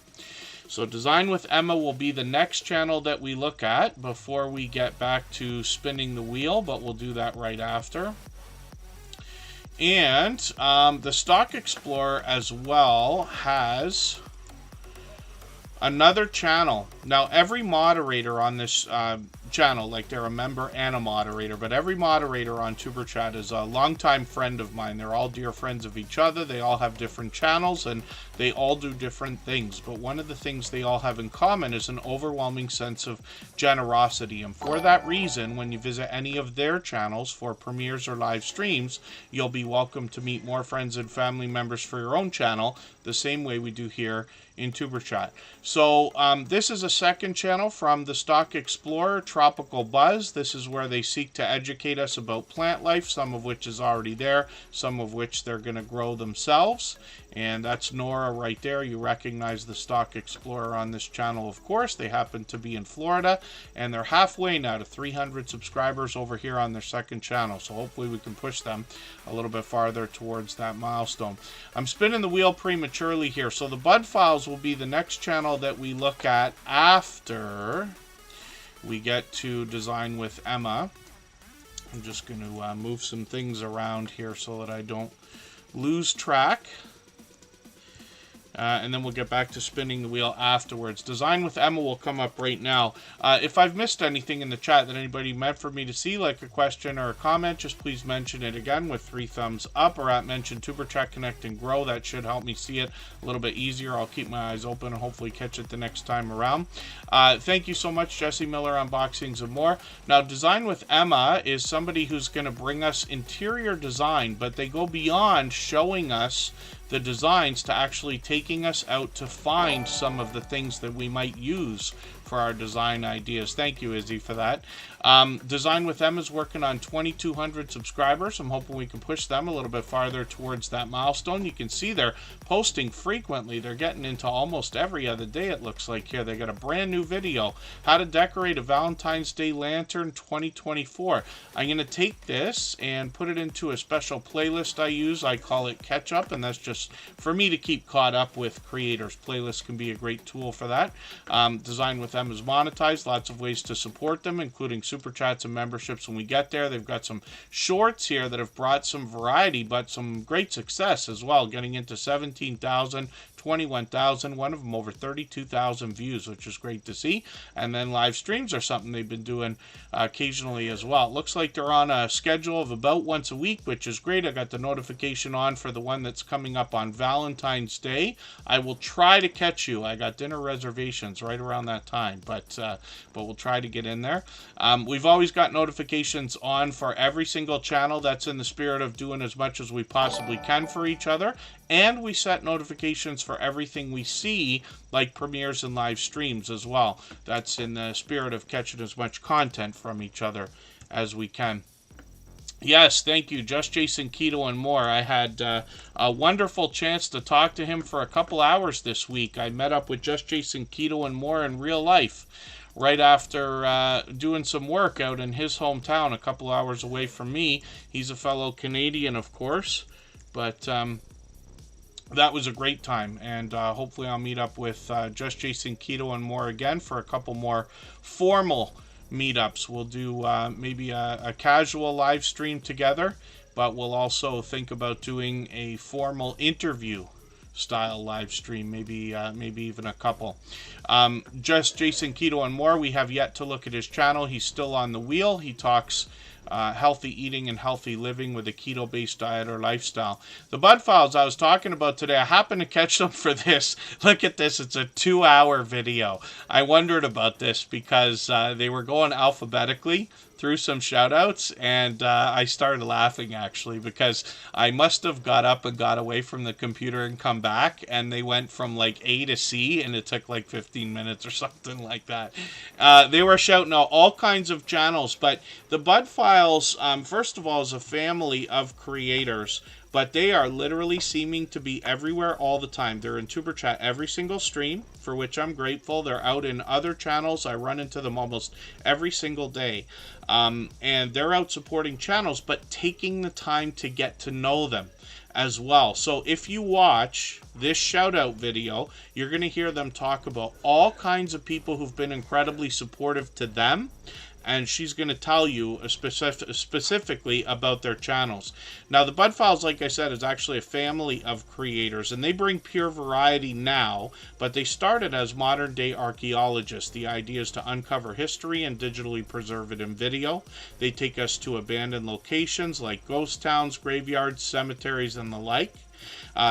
So Design with Emma will be the next channel that we look at before we get back to spinning the wheel, but we'll do that right after. And the Stock Explorer as well has another channel. Now, every moderator on this channel, like they're a member and a moderator, but every moderator on Superchat is a longtime friend of mine. They're all dear friends of each other. They all have different channels, and they all do different things. But one of the things they all have in common is an overwhelming sense of generosity. And for that reason, when you visit any of their channels for premieres or live streams, you'll be welcome to meet more friends and family members for your own channel, the same way we do here in Superchat. So this is a second channel from the Stock Explorer, Tropical Buzz. This is where they seek to educate us about plant life, some of which is already there, some of which they're going to grow themselves. And that's Nora right there. You recognize the Stock Explorer on this channel, of course. They happen to be in Florida, and they're halfway now to 300 subscribers over here on their second channel. So hopefully we can push them a little bit farther towards that milestone. I'm spinning the wheel prematurely here. So the Bud Files will be the next channel that we look at after we get to Design with Emma. I'm just going to move some things around here so that I don't lose track. And then we'll get back to spinning the wheel afterwards. Design with Emma will come up right now. If I've missed anything in the chat that anybody meant for me to see, like a question or a comment, just please mention it again with 3 thumbs up, or at mention Superchat Connect and Grow. That should help me see it a little bit easier. I'll keep my eyes open and hopefully catch it the next time around. Thank you so much, Jesse Miller, Unboxings and More. Now, Design with Emma is somebody who's going to bring us interior design, but they go beyond showing us the designs to actually taking us out to find some of the things that we might use for our design ideas. Thank you, Izzy, for that. Design with Them is working on 2,200 subscribers. I'm hoping we can push them a little bit farther towards that milestone. You can see they're posting frequently. They're getting into almost every other day, it looks like here. They got a brand new video, How to Decorate a Valentine's Day Lantern 2024. I'm going to take this and put it into a special playlist I use. I call it Catch Up, and that's just for me to keep caught up with creators. Playlists can be a great tool for that. Design with Them is monetized. Lots of ways to support them, including super chats and memberships when we get there. They've got some shorts here that have brought some variety, but some great success as well, getting into 17,000, 21,000, one of them over 32,000 views, which is great to see. And then live streams are something they've been doing occasionally as well. It looks like they're on a schedule of about once a week, which is great. I got the notification on for the one that's coming up on Valentine's Day. I will try to catch you. I got dinner reservations right around that time, but we'll try to get in there. We've always got notifications on for every single channel. That's in the spirit of doing as much as we possibly can for each other. And we set notifications for everything we see, like premieres and live streams as well. That's in the spirit of catching as much content from each other as we can. Yes, thank you, Just Jason Keto and More. I had a wonderful chance to talk to him for a couple hours this week. I met up with Just Jason Keto and More in real life right after doing some work out in his hometown a couple hours away from me. He's a fellow Canadian, of course, but that was a great time, and hopefully I'll meet up with Just Jason Keto and More again for a couple more formal meetups. We'll do maybe a casual live stream together, but we'll also think about doing a formal interview style live stream, maybe even a couple. Just Jason Keto and More, we have yet to look at his channel. He's still on the wheel. He talks healthy eating and healthy living with a keto-based diet or lifestyle. The Bud Files I was talking about today, I happened to catch them for this. Look at this, it's a 2-hour video. I wondered about this because they were going alphabetically through some shout outs, and I started laughing actually because I must have got up and got away from the computer and come back, and they went from like A to C, and it took like 15 minutes or something like that. They were shouting out all kinds of channels, but the Bud Files, first of all, is a family of creators, but they are literally seeming to be everywhere all the time. They're in Superchat every single stream, for which I'm grateful. They're out in other channels. I run into them almost every single day. And they're out supporting channels, but taking the time to get to know them as well. So if you watch this shout out video, you're going to hear them talk about all kinds of people who've been incredibly supportive to them, and she's going to tell you specifically about their channels. Now, the Bud Files, like I said, is actually a family of creators, and they bring pure variety now, but they started as modern-day archaeologists. The idea is to uncover history and digitally preserve it in video. They take us to abandoned locations like ghost towns, graveyards, cemeteries, and the like.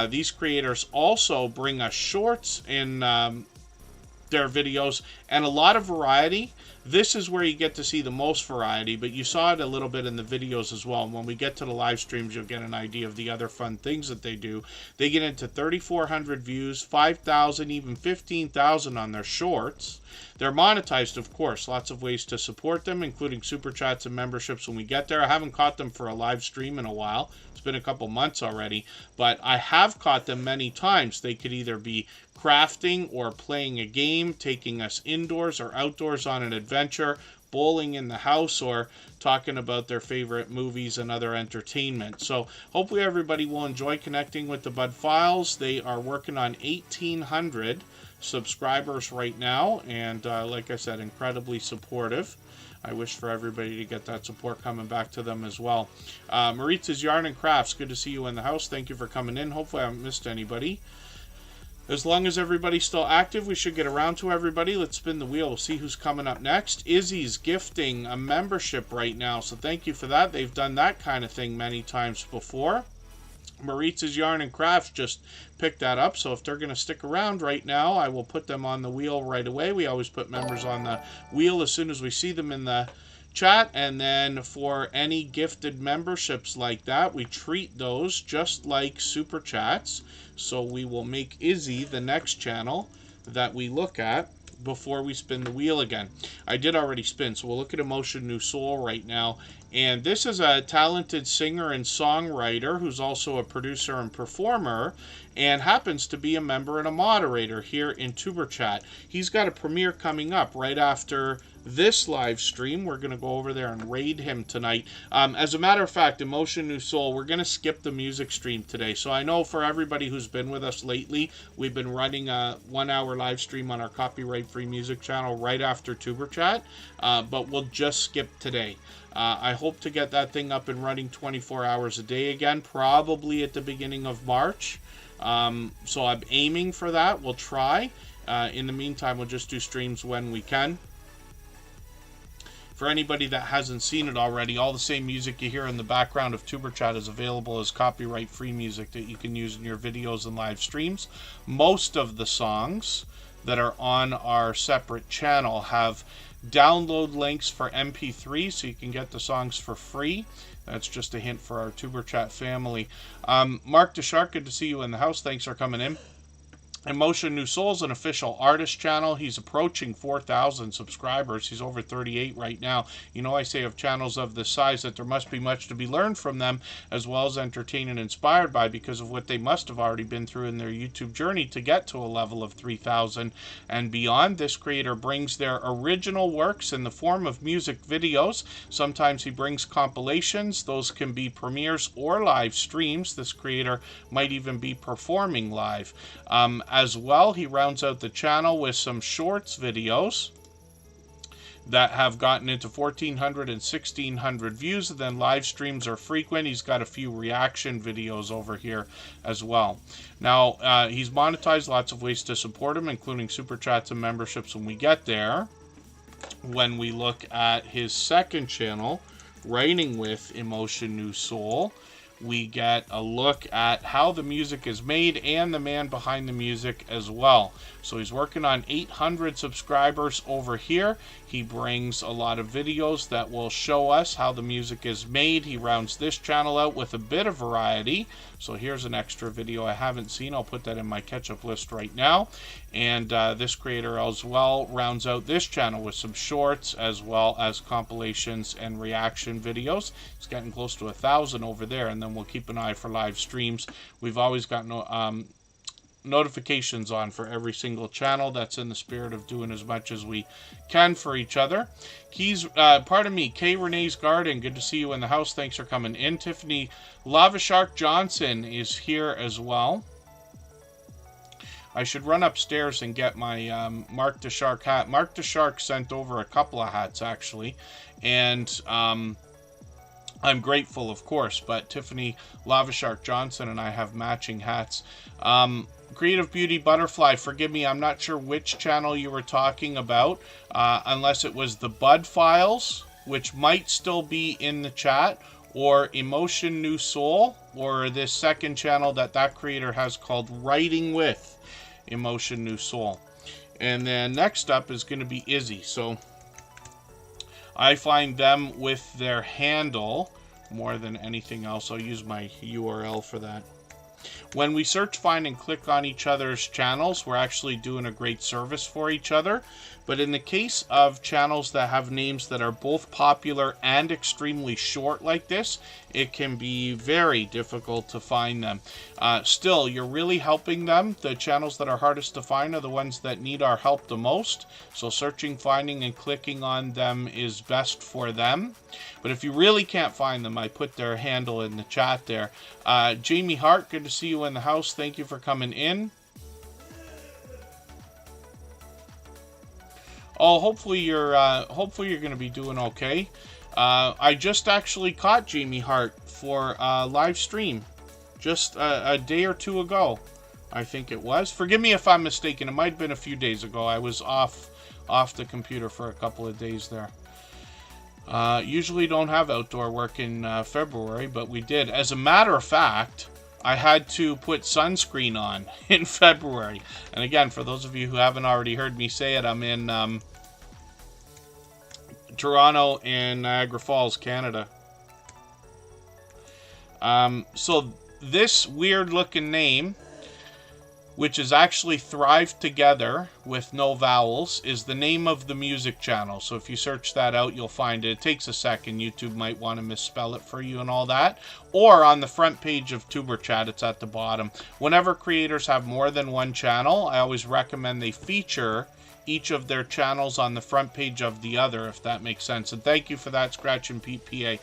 These creators also bring us shorts in their videos and a lot of variety. This is where you get to see the most variety, but you saw it a little bit in the videos as well. And when we get to the live streams, you'll get an idea of the other fun things that they do. They get into 3,400 views, 5,000, even 15,000 on their shorts. They're monetized, of course. Lots of ways to support them, including super chats and memberships when we get there. I haven't caught them for a live stream in a while. It's been a couple months already, but I have caught them many times. They could either be crafting or playing a game, taking us indoors or outdoors on an adventure, bowling in the house, or talking about their favorite movies and other entertainment. So hopefully everybody will enjoy connecting with the Bud Files. They are working on 1,800 subscribers right now, and like I said, incredibly supportive. I wish for everybody to get that support coming back to them as well. Maritza's Yarn and Crafts, good to see you in the house. Thank you for coming in. Hopefully I haven't missed anybody. As long as everybody's still active, we should get around to everybody. Let's spin the wheel. We'll see who's coming up next. Izzy's gifting a membership right now, so thank you for that. They've done that kind of thing many times before. Maritza's Yarn and Crafts just picked that up, so if they're going to stick around right now, I will put them on the wheel right away. We always put members on the wheel as soon as we see them in the chat, and then for any gifted memberships like that, we treat those just like super chats. So we will make Izzy the next channel that we look at before we spin the wheel again. I did already spin, so we'll look at Emotion New Soul right now. And this is a talented singer and songwriter who's also a producer and performer, and happens to be a member and a moderator here in Superchat. He's got a premiere coming up right after this live stream. We're going to go over there and raid him tonight. As a matter of fact, Emotion New Soul, we're going to skip the music stream today. So I know for everybody who's been with us lately, we've been running a 1-hour live stream on our copyright-free music channel right after Superchat, but we'll just skip today. I hope to get that thing up and running 24 hours a day again, probably at the beginning of March. So I'm aiming for that. We'll try. In the meantime, we'll just do streams when we can. For anybody that hasn't seen it already, all the same music you hear in the background of Superchat is available as copyright-free music that you can use in your videos and live streams. Most of the songs that are on our separate channel have download links for MP3, so you can get the songs for free. That's just a hint for our Superchat family. Mark DeShark, good to see you in the house. Thanks for coming in. Emotion New Soul is an official artist channel. He's approaching 4,000 subscribers. He's over 38 right now. You know, I say of channels of this size that there must be much to be learned from them, as well as entertained and inspired by, because of what they must have already been through in their YouTube journey to get to a level of 3,000 and beyond. This creator brings their original works in the form of music videos. Sometimes he brings compilations. Those can be premieres or live streams. This creator might even be performing live. As well, he rounds out the channel with some shorts videos that have gotten into 1,400 and 1,600 views, and then live streams are frequent. He's got a few reaction videos over here as well. Now, he's monetized, lots of ways to support him, including super chats and memberships when we get there. When we look at his second channel Writing with Emotion New Soul. We get a look at how the music is made and the man behind the music as well. So he's working on 800 subscribers over here. He brings a lot of videos that will show us how the music is made. He rounds this channel out with a bit of variety. So here's an extra video I haven't seen. I'll put that in my catch-up list right now. And this creator as well rounds out this channel with some shorts as well as compilations and reaction videos. It's getting close to 1,000 over there, and then we'll keep an eye for live streams. We've always got notifications on for every single channel. That's in the spirit of doing as much as we can for each other. Pardon me, K Renee's Garden, good to see you in the house. Thanks for coming in. Tiffany Lava Shark Johnson is here as well. I should run upstairs and get my Mark the Shark hat. Mark the Shark sent over a couple of hats actually, and I'm grateful, of course, but Tiffany Lava Shark Johnson and I have matching hats. Creative Beauty Butterfly, forgive me, I'm not sure which channel you were talking about, unless it was the Bud Files, which might still be in the chat, or Emotion New Soul, or this second channel that creator has called Writing with Emotion New Soul. And then next up is going to be Izzy. So I find them with their handle more than anything else. I'll use my URL for that. When we search, find, and click on each other's channels, we're actually doing a great service for each other. But in the case of channels that have names that are both popular and extremely short like this, it can be very difficult to find them. Still, you're really helping them. The channels that are hardest to find are the ones that need our help the most. So searching, finding, and clicking on them is best for them. But if you really can't find them, I put their handle in the chat there. Jamie Hart, good to see you in the house. Thank you for coming in. Oh, hopefully you're going to be doing okay. I just actually caught Jamie Hart for a live stream just a day or two ago, I think it was. Forgive me if I'm mistaken. It might have been a few days ago. I was off the computer for a couple of days there. Usually don't have outdoor work in February, but we did. As a matter of fact, I had to put sunscreen on in February. And again, for those of you who haven't already heard me say it, I'm in Toronto and Niagara Falls, Canada. So this weird looking name, which is actually Thrive Together with no vowels, is the name of the music channel. So if you search that out, you'll find it. It takes a second. YouTube might want to misspell it for you and all that. Or on the front page of Superchat, it's at the bottom. Whenever creators have more than one channel, I always recommend they feature each of their channels on the front page of the other, if that makes sense. And thank you for that, Scratch and PPA.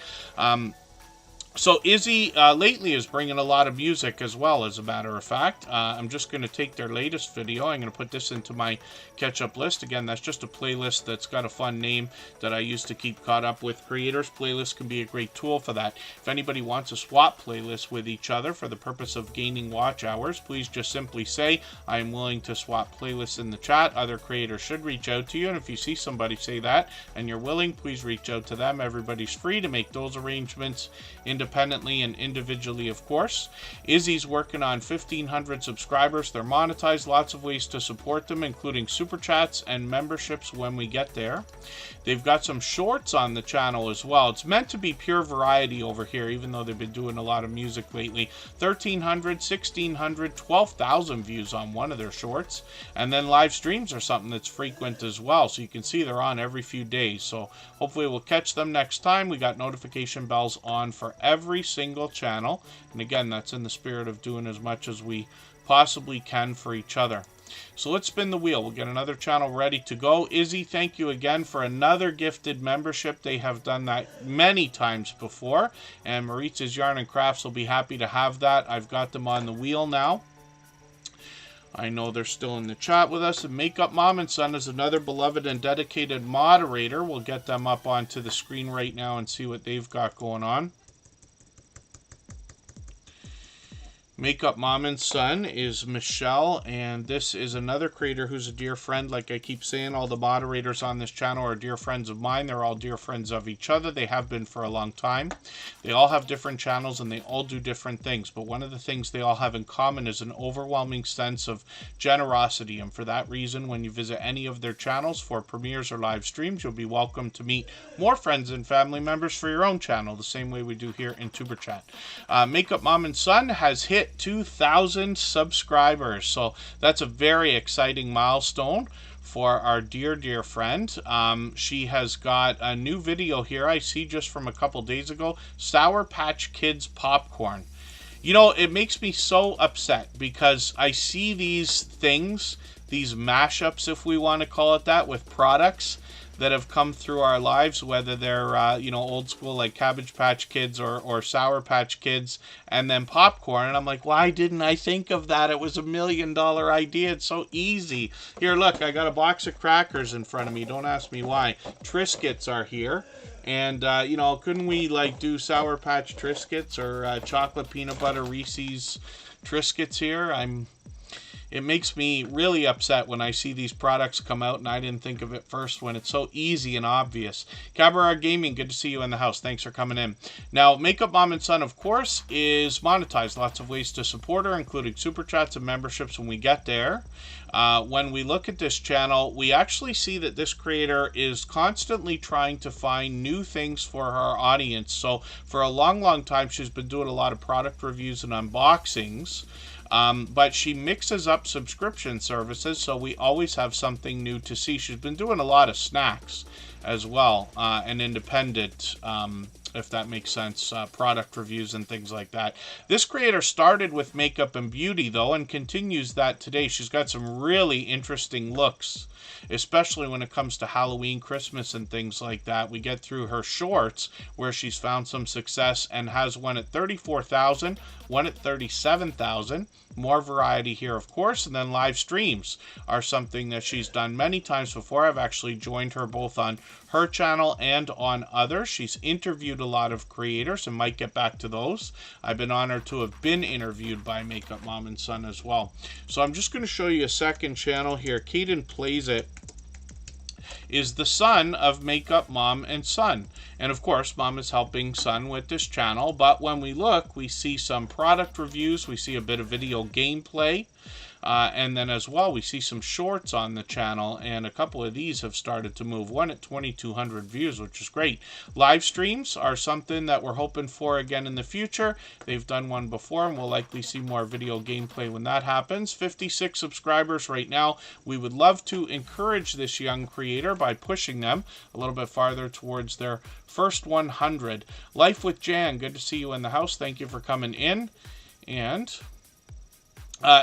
So Izzy lately is bringing a lot of music as well, as a matter of fact. I'm just going to take their latest video. I'm going to put this into my catch-up list. Again, that's just a playlist that's got a fun name that I use to keep caught up with creators. Playlists can be a great tool for that. If anybody wants to swap playlists with each other for the purpose of gaining watch hours, please just simply say, I am willing to swap playlists in the chat. Other creators should reach out to you, and if you see somebody say that and you're willing, please reach out to them. Everybody's free to make those arrangements independently and individually, of course. Izzy's working on 1,500 subscribers. They're monetized. Lots of ways to support them, including super chats and memberships when we get there. They've got some shorts on the channel as well. It's meant to be pure variety over here, even though they've been doing a lot of music lately. 1,300, 1,600, 12,000 views on one of their shorts. And then live streams are something that's frequent as well. So you can see they're on every few days. So hopefully we'll catch them next time. We got notification bells on for every single channel. And again, that's in the spirit of doing as much as we possibly can for each other. So let's spin the wheel. We'll get another channel ready to go. Izzy, thank you again for another gifted membership. They have done that many times before. And Maritz's Yarn and Crafts will be happy to have that. I've got them on the wheel now. I know they're still in the chat with us. And Makeup Mom and Son is another beloved and dedicated moderator. We'll get them up onto the screen right now and see what they've got going on. Makeup Mom and Son is Michelle, and this is another creator who's a dear friend. Like I keep saying, all the moderators on this channel are dear friends of mine. They're all dear friends of each other. They have been for a long time. They all have different channels and they all do different things, but one of the things they all have in common is an overwhelming sense of generosity, and for that reason, when you visit any of their channels for premieres or live streams, you'll be welcome to meet more friends and family members for your own channel, the same way we do here in Superchat. Makeup Mom and Son has hit 2,000 subscribers, so that's a very exciting milestone for our dear friend. She has got a new video here I see just from a couple days ago, Sour Patch Kids popcorn. You know, it makes me so upset because I see these things, these mashups, if we want to call it that, with products that have come through our lives, whether they're, you know, old school like Cabbage Patch Kids or Sour Patch Kids, and then popcorn. And I'm like, why didn't I think of that? It was $1 million idea. It's so easy. Here, look, I got a box of crackers in front of me. Don't ask me why. Triscuits are here. And, you know, couldn't we, like, do Sour Patch Triscuits or chocolate peanut butter Reese's Triscuits here? It makes me really upset when I see these products come out and I didn't think of it first when it's so easy and obvious. Cabaret Gaming, good to see you in the house. Thanks for coming in. Now, Makeup Mom and Son, of course, is monetized. Lots of ways to support her, including super chats and memberships when we get there. When we look at this channel, we actually see that this creator is constantly trying to find new things for her audience. So for a long time, she's been doing a lot of product reviews and unboxings. But she mixes up subscription services, so we always have something new to see. She's been doing a lot of snacks as well, and independent, if that makes sense, product reviews and things like that. This creator started with makeup and beauty, though, and continues that today. She's got some really interesting looks, especially when it comes to Halloween, Christmas, and things like that. We get through her shorts, where she's found some success and has one at 34,000, one at 37,000. More variety here, of course, and then live streams are something that she's done many times before. I've actually joined her both on her channel and on others. She's interviewed a lot of creators and might get back to those. I've been honored to have been interviewed by Makeup Mom and Son as well. So I'm just going to show you a second channel here. Caden Plays It is the son of Makeup Mom and Son. And of course, Mom is helping Son with this channel. But when we look, we see some product reviews. We see a bit of video gameplay. And then as well, we see some shorts on the channel, and a couple of these have started to move. One at 2,200 views, which is great. Live streams are something that we're hoping for again in the future. They've done one before, and we'll likely see more video gameplay when that happens. 56 subscribers right now. We would love to encourage this young creator by pushing them a little bit farther towards their first 100. Life with Jan, good to see you in the house. Thank you for coming in. And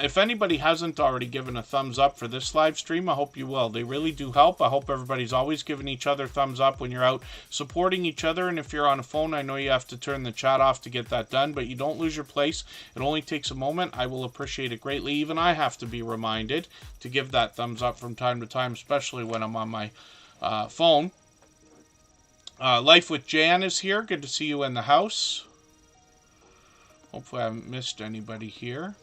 if anybody hasn't already given a thumbs up for this live stream, I hope you will. They really do help. I hope everybody's always giving each other thumbs up when you're out supporting each other. And if you're on a phone, I know you have to turn the chat off to get that done, but you don't lose your place. It only takes a moment. I will appreciate it greatly. Even I have to be reminded to give that thumbs up from time to time, especially when I'm on my phone. Life with Jan is here. Good to see you in the house. Hopefully I haven't missed anybody here.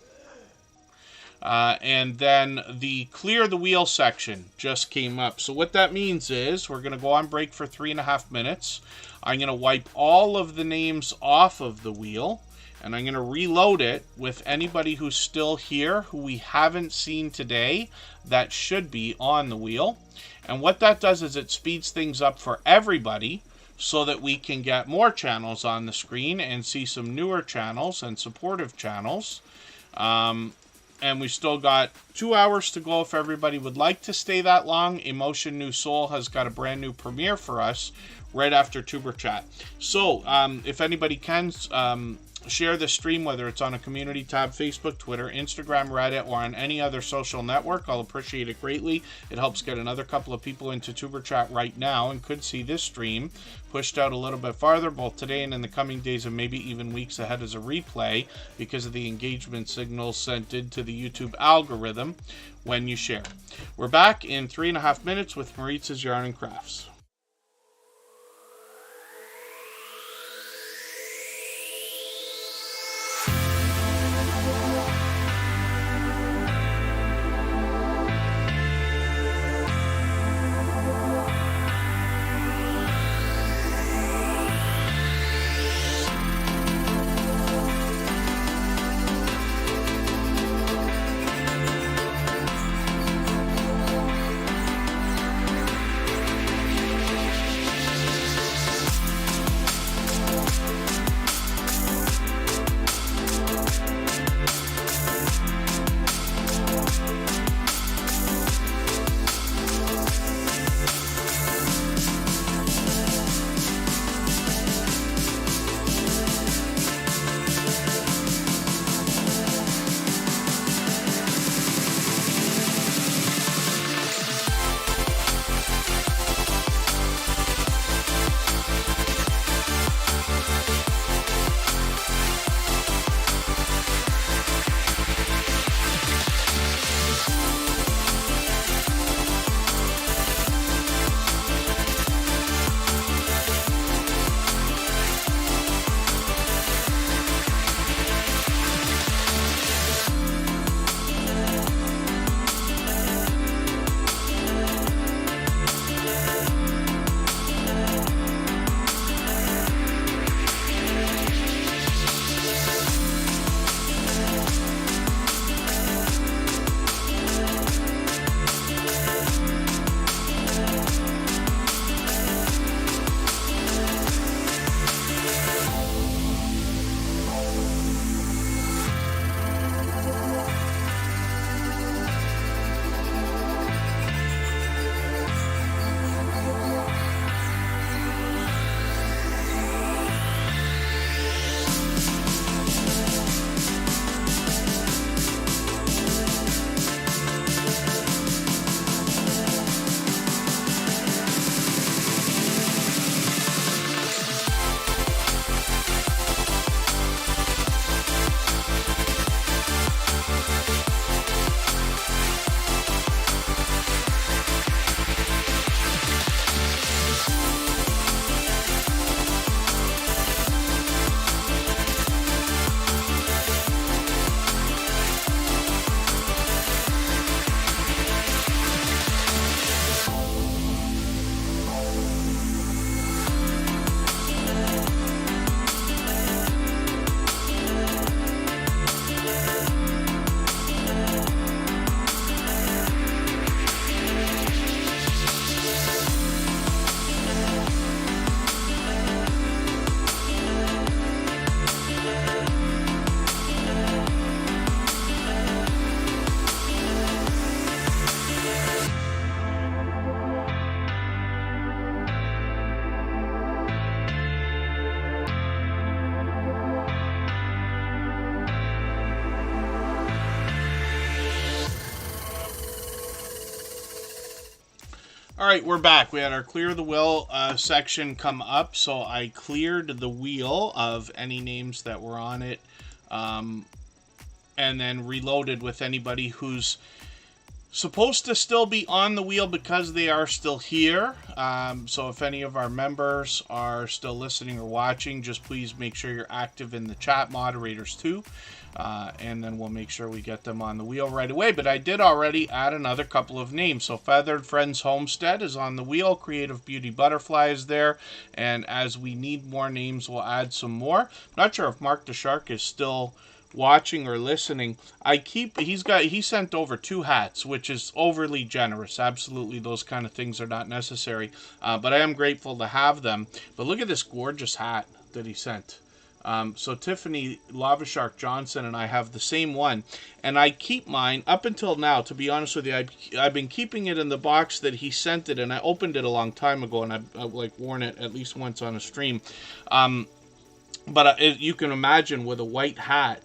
And then the clear the wheel section just came up. So what that means is we're going to go on break for 3.5 minutes. I'm going to wipe all of the names off of the wheel, and I'm going to reload it with anybody who's still here who we haven't seen today that should be on the wheel. And what that does is it speeds things up for everybody so that we can get more channels on the screen and see some newer channels and supportive channels. And we've still got 2 hours to go if everybody would like to stay that long. Emotion New Soul has got a brand new premiere for us right after Tuber Chat. So if anybody can share the stream, whether it's on a community tab, Facebook, Twitter, Instagram, Reddit, or on any other social network, I'll appreciate it greatly. It helps get another couple of people into Tuber Chat right now and could see this stream pushed out a little bit farther, both today and in the coming days and maybe even weeks ahead as a replay because of the engagement signals sent into the YouTube algorithm when you share. We're back in 3.5 minutes with Maritz's Yarn and Crafts. All right, we're back. We had our clear the wheel section come up, so I cleared the wheel of any names that were on it, and then reloaded with anybody who's supposed to still be on the wheel because they are still here. So if any of our members are still listening or watching, just please make sure you're active in the chat, moderators too. And then we'll make sure we get them on the wheel right away. But I did already add another couple of names. So Feathered Friends Homestead is on the wheel. Creative Beauty Butterfly is there. And as we need more names, we'll add some more. Not sure if Mark the Shark is still watching or listening. He sent over 2 hats, which is overly generous. Absolutely, those kind of things are not necessary. But I am grateful to have them. But look at this gorgeous hat that he sent. So Tiffany Lava Shark Johnson and I have the same one, and I keep mine up until now. To be honest with you, I've been keeping it in the box that he sent it, and I opened it a long time ago, and I've like worn it at least once on a stream. But you can imagine with a white hat.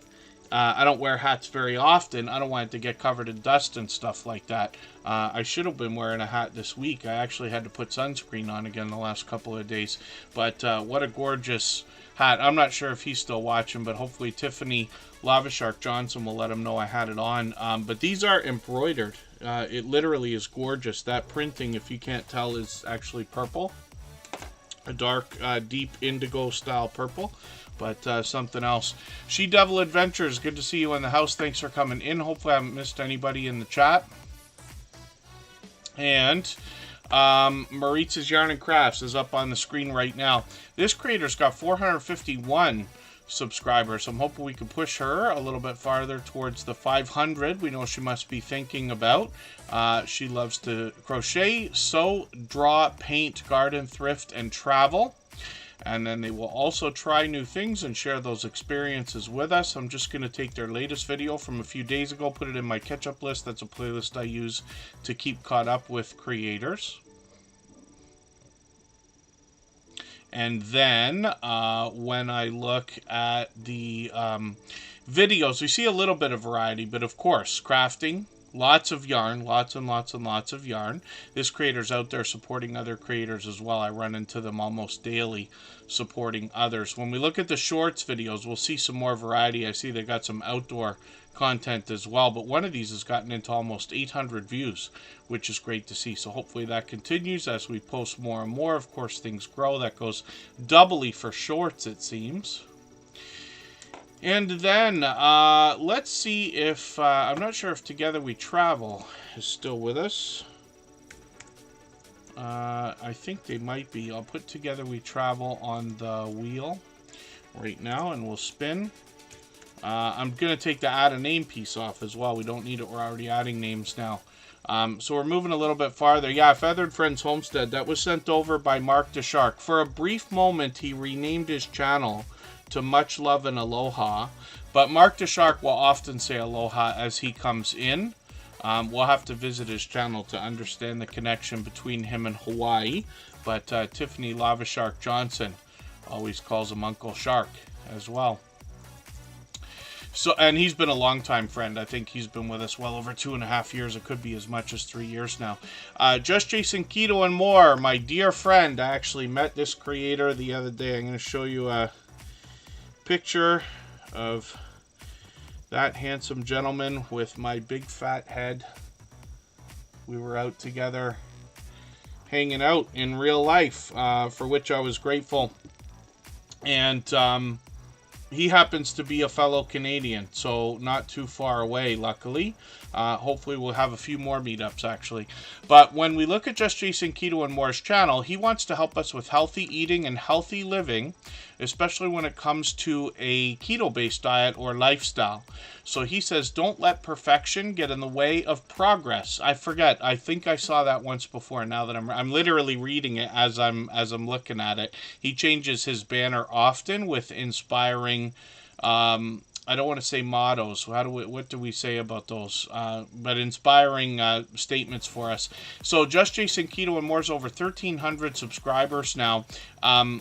I don't wear hats very often. I don't want it to get covered in dust and stuff like that. I should have been wearing a hat this week. I actually had to put sunscreen on again the last couple of days. But what a gorgeous hat. I'm not sure if he's still watching, but hopefully Tiffany Lava Shark Johnson will let him know I had it on. But these are embroidered. It literally is gorgeous. That printing, if you can't tell, is actually purple. A dark, deep indigo style purple. But something else. She Devil Adventures, good to see you in the house. Thanks for coming in. Hopefully I haven't missed anybody in the chat. And Maritz's Yarn and Crafts is up on the screen right now. This creator's got 451 subscribers. I'm hoping we can push her a little bit farther towards the 500. We know she must be thinking about. She loves to crochet, sew, draw, paint, garden, thrift, and travel. And then they will also try new things and share those experiences with us. I'm just going to take their latest video from a few days ago, put it in my catch-up list. That's a playlist I use to keep caught up with creators. And then when I look at the videos, we see a little bit of variety, but of course, crafting. Lots of yarn, lots and lots and lots of yarn. This creator's out there supporting other creators as well. I run into them almost daily supporting others. When we look at the shorts videos, we'll see some more variety. I see they got some outdoor content as well, but one of these has gotten into almost 800 views, which is great to see. So hopefully that continues as we post more and more. Of course, things grow. That goes doubly for shorts, it seems. And then, let's see if, I'm not sure if Together We Travel is still with us. I think they might be. I'll put Together We Travel on the wheel right now, and we'll spin. I'm going to take the add a name piece off as well. We don't need it. We're already adding names now. So we're moving a little bit farther. Yeah, Feathered Friends Homestead. That was sent over by Mark the Shark. For a brief moment, he renamed his channel to Much Love and Aloha, but Mark the Shark will often say aloha as he comes in. We'll have to visit his channel to understand the connection between him and Hawaii, but Tiffany Lava Shark Johnson always calls him Uncle Shark as well. So, and he's been a longtime friend. I think he's been with us well over 2.5 years. It could be as much as 3 years now. Just Jason Keto and more, my dear friend. I actually met this creator the other day. I'm going to show you a picture of that handsome gentleman with my big fat head. We were out together hanging out in real life, for which I was grateful. And he happens to be a fellow Canadian, so not too far away, luckily. Hopefully we'll have a few more meetups, actually. But when we look at Just Jason Keto and More's channel, he wants to help us with healthy eating and healthy living, especially when it comes to a keto-based diet or lifestyle. So he says, don't let perfection get in the way of progress. I forget. I think I saw that once before. Now that I'm literally reading it as I'm looking at it. He changes his banner often with inspiring I don't want to say mottos. What do we say about those? But inspiring statements for us. So Just Jason Keto and More's over 1,300 subscribers now.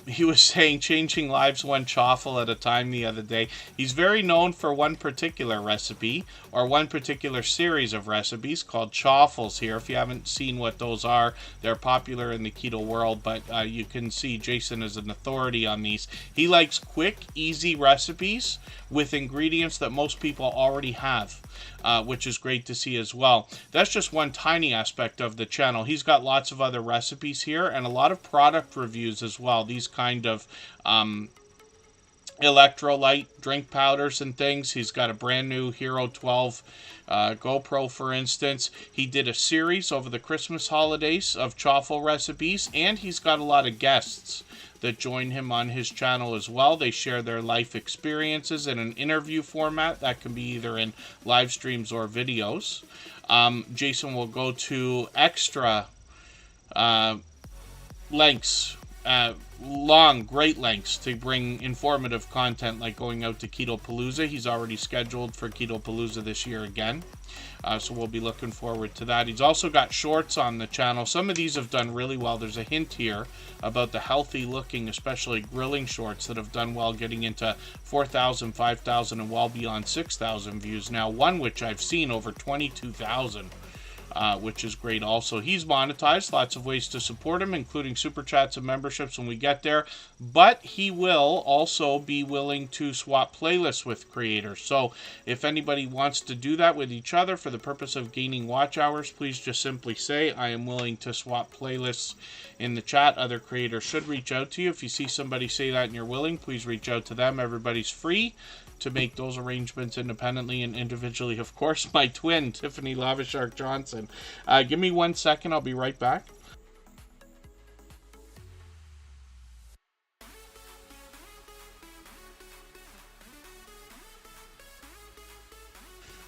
He was saying changing lives one chaffle at a time the other day. He's very known for one particular recipe or one particular series of recipes called chaffles here. If you haven't seen what those are, they're popular in the keto world, but you can see Jason is an authority on these. He likes quick, easy recipes with ingredients that most people already have, which is great to see as well. That's just one tiny aspect of the channel. He's got lots of other recipes here and a lot of product reviews as well. These kind of electrolyte drink powders and things. He's got a brand new Hero 12 GoPro, for instance. He did a series over the Christmas holidays of chaffle recipes, and he's got a lot of guests that join him on his channel as well. They share their life experiences in an interview format that can be either in live streams or videos. Jason will go to extra lengths, great lengths to bring informative content, like going out to Keto Palooza. He's already scheduled for Keto Palooza this year again. So we'll be looking forward to that. He's also got shorts on the channel. Some of these have done really well. There's a hint here about the healthy looking, especially grilling shorts that have done well, getting into 4,000, 5,000, and well beyond 6,000 views. Now, one which I've seen over 22,000. Which is great also. He's monetized, lots of ways to support him, including super chats and memberships when we get there, but he will also be willing to swap playlists with creators. So if anybody wants to do that with each other for the purpose of gaining watch hours, please just simply say, I am willing to swap playlists in the chat. Other creators should reach out to you. If you see somebody say that and you're willing, please reach out to them. Everybody's free to make those arrangements independently and individually. Of course, my twin, Tiffany Lavishark Johnson. Give me 1 second. I'll be right back.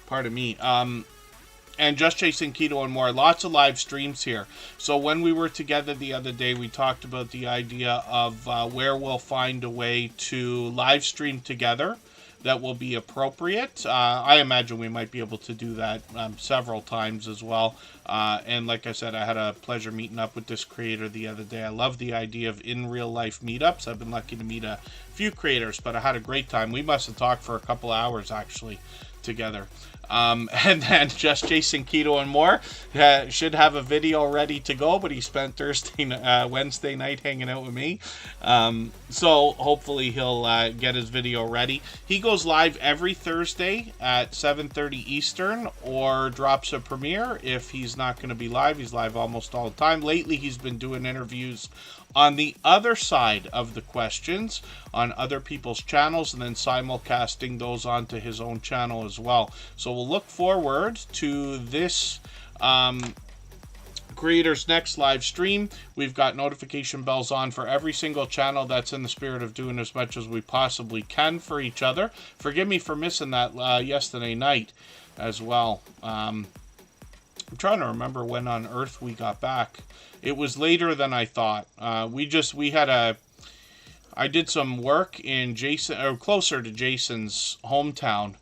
Pardon me. And Just Jason Keto and More. Lots of live streams here. So when we were together the other day, we talked about the idea of where we'll find a way to live stream together that will be appropriate. I imagine we might be able to do that several times as well. And like I said, I had a pleasure meeting up with this creator the other day. I love the idea of in real life meetups. I've been lucky to meet a few creators, but I had a great time. We must have talked for a couple hours actually together. And then Just Jason Keto and More should have a video ready to go, but he spent Wednesday night hanging out with me. So hopefully he'll get his video ready. He goes live every Thursday at 7:30 Eastern, or drops a premiere if he's not going to be live. He's live almost all the time. Lately he's been doing interviews on the other side of the questions on other people's channels, and then simulcasting those onto his own channel as well. So we'll look forward to this creator's next live stream. We've got notification bells on for every single channel. That's in the spirit of doing as much as we possibly can for each other. Forgive me for missing that yesterday night as well. I'm trying to remember when on earth we got back. It was later than I thought. I did some work in closer to Jason's hometown.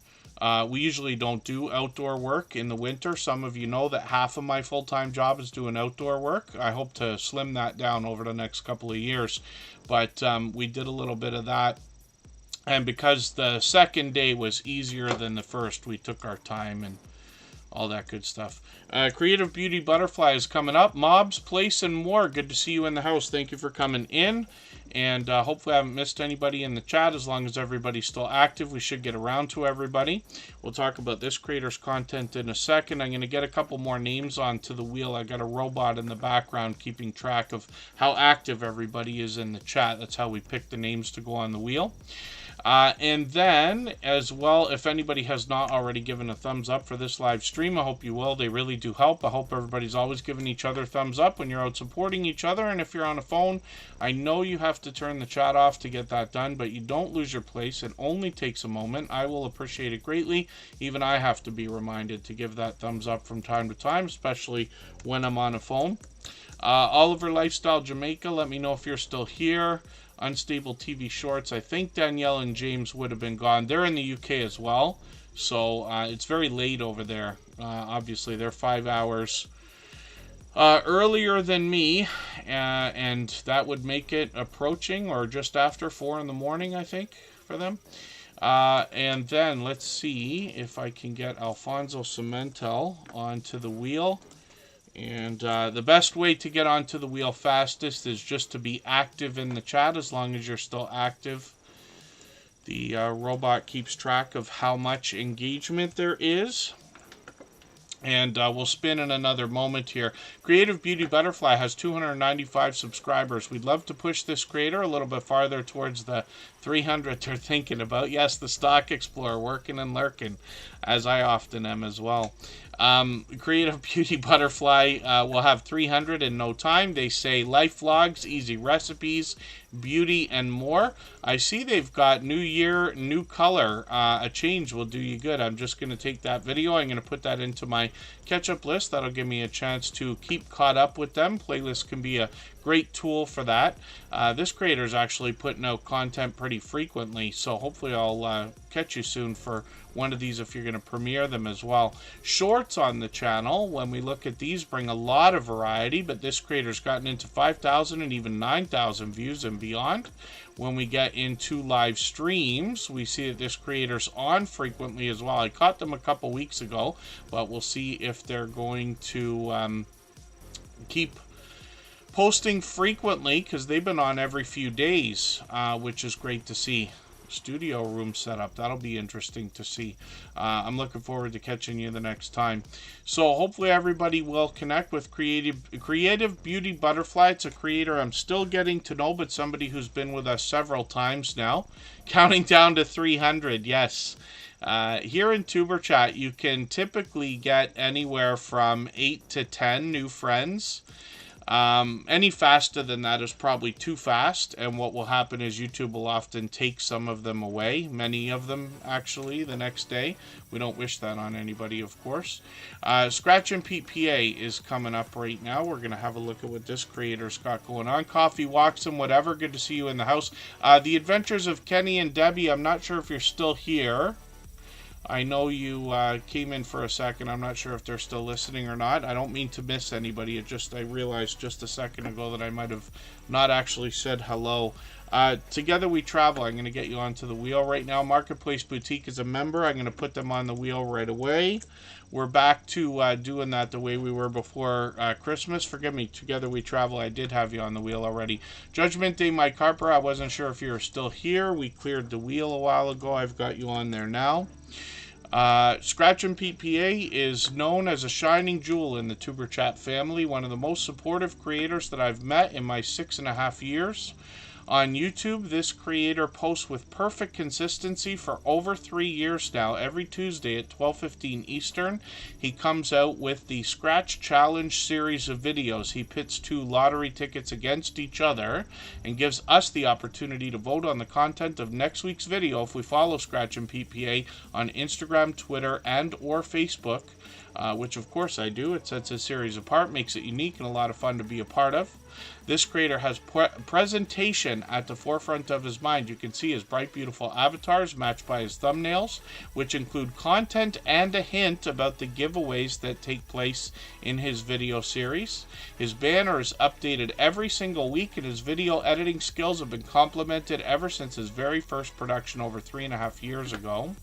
We usually don't do outdoor work in the winter. Some of you know that half of my full-time job is doing outdoor work. I hope to slim that down over the next couple of years. But we did a little bit of that. And because the second day was easier than the first, we took our time and all that good stuff. Creative Beauty Butterfly is coming up. Mob's Place and More. Good to see you in the house. Thank you for coming in. And hopefully I haven't missed anybody in the chat. As long as everybody's still active, we should get around to everybody. We'll talk about this creator's content in a second. I'm going to get a couple more names onto the wheel. I got a robot in the background keeping track of how active everybody is in the chat. That's how we pick the names to go on the wheel. And then, as well, if anybody has not already given a thumbs up for this live stream, I hope you will. They really do help. I hope everybody's always giving each other thumbs up when you're out supporting each other. And if you're on a phone, I know you have to turn the chat off to get that done, but you don't lose your place. It only takes a moment. I will appreciate it greatly. Even I have to be reminded to give that thumbs up from time to time, especially when I'm on a phone. Oliver Lifestyle Jamaica, let me know if you're still here. Unstable TV Shorts. I think Danielle and James would have been gone. They're in the UK as well, so it's very late over there. Obviously, they're 5 hours earlier than me, and that would make it approaching or just after 4 in the morning, I think, for them. And then let's see if I can get Alfonso Cementel onto the wheel. And the best way to get onto the wheel fastest is just to be active in the chat. As long as you're still active, the robot keeps track of how much engagement there is. And we'll spin in another moment here. Creative Beauty Butterfly has 295 subscribers. We'd love to push this creator a little bit farther towards the 300 they're thinking about. Yes, the Stock Explorer, working and lurking, as I often am as well. Creative Beauty Butterfly will have 300 in no time. They say life vlogs, easy recipes, beauty, and more. I see they've got new year, new color. A change will do you good. I'm just going to take that video. I'm going to put that into my catch-up list. That'll give me a chance to keep caught up with them. Playlists can be a great tool for that. This creator is actually putting out content pretty frequently, so hopefully I'll catch you soon for one of these if you're going to premiere them as well. Shorts on the channel, when we look at these, bring a lot of variety, but this creator's gotten into 5,000 and even 9,000 views and beyond. When we get into live streams, we see that this creator's on frequently as well. I caught them a couple weeks ago, but we'll see if they're going to keep posting frequently, because they've been on every few days, which is great to see. Studio room setup, that'll be interesting to see. I'm looking forward to catching you the next time. So hopefully everybody will connect with Creative Beauty Butterfly. It's a creator I'm still getting to know, but somebody who's been with us several times now. Counting down to 300, yes. Here in Tuber Chat, you can typically get anywhere from 8 to 10 new friends. Any faster than that is probably too fast, and what will happen is YouTube will often take some of them away, many of them actually, the next day. We don't wish that on anybody, of course. Scratch and Pete PA is coming up right now. We're going to have a look at what this creator's got going on. Coffee Walks and whatever, good to see you in the house. The Adventures of Kenny and Debbie, I'm not sure if you're still here. I know you came in for a second. I'm not sure if they're still listening or not. I don't mean to miss anybody. I realized just a second ago that I might have not actually said hello. Together We Travel. I'm going to get you onto the wheel right now. Marketplace Boutique is a member. I'm going to put them on the wheel right away. We're back to doing that the way we were before Christmas. Forgive me. Together We Travel. I did have you on the wheel already. Judgment Day, Mike Harper. I wasn't sure if you were still here. We cleared the wheel a while ago. I've got you on there now. Scratch and Pete PA is known as a shining jewel in the Tuber Chat family, one of the most supportive creators that I've met in my 6.5 years. On YouTube, this creator posts with perfect consistency for over 3 years now. Every Tuesday at 12:15 Eastern, he comes out with the Scratch Challenge series of videos. He pits 2 lottery tickets against each other and gives us the opportunity to vote on the content of next week's video if we follow Scratch and PPA on Instagram, Twitter, and or Facebook, which of course I do. It sets his series apart, makes it unique and a lot of fun to be a part of. This creator has presentation at the forefront of his mind. You can see his bright, beautiful avatars matched by his thumbnails, which include content and a hint about the giveaways that take place in his video series. His banner is updated every single week, and his video editing skills have been complimented ever since his very first production over 3.5 years ago.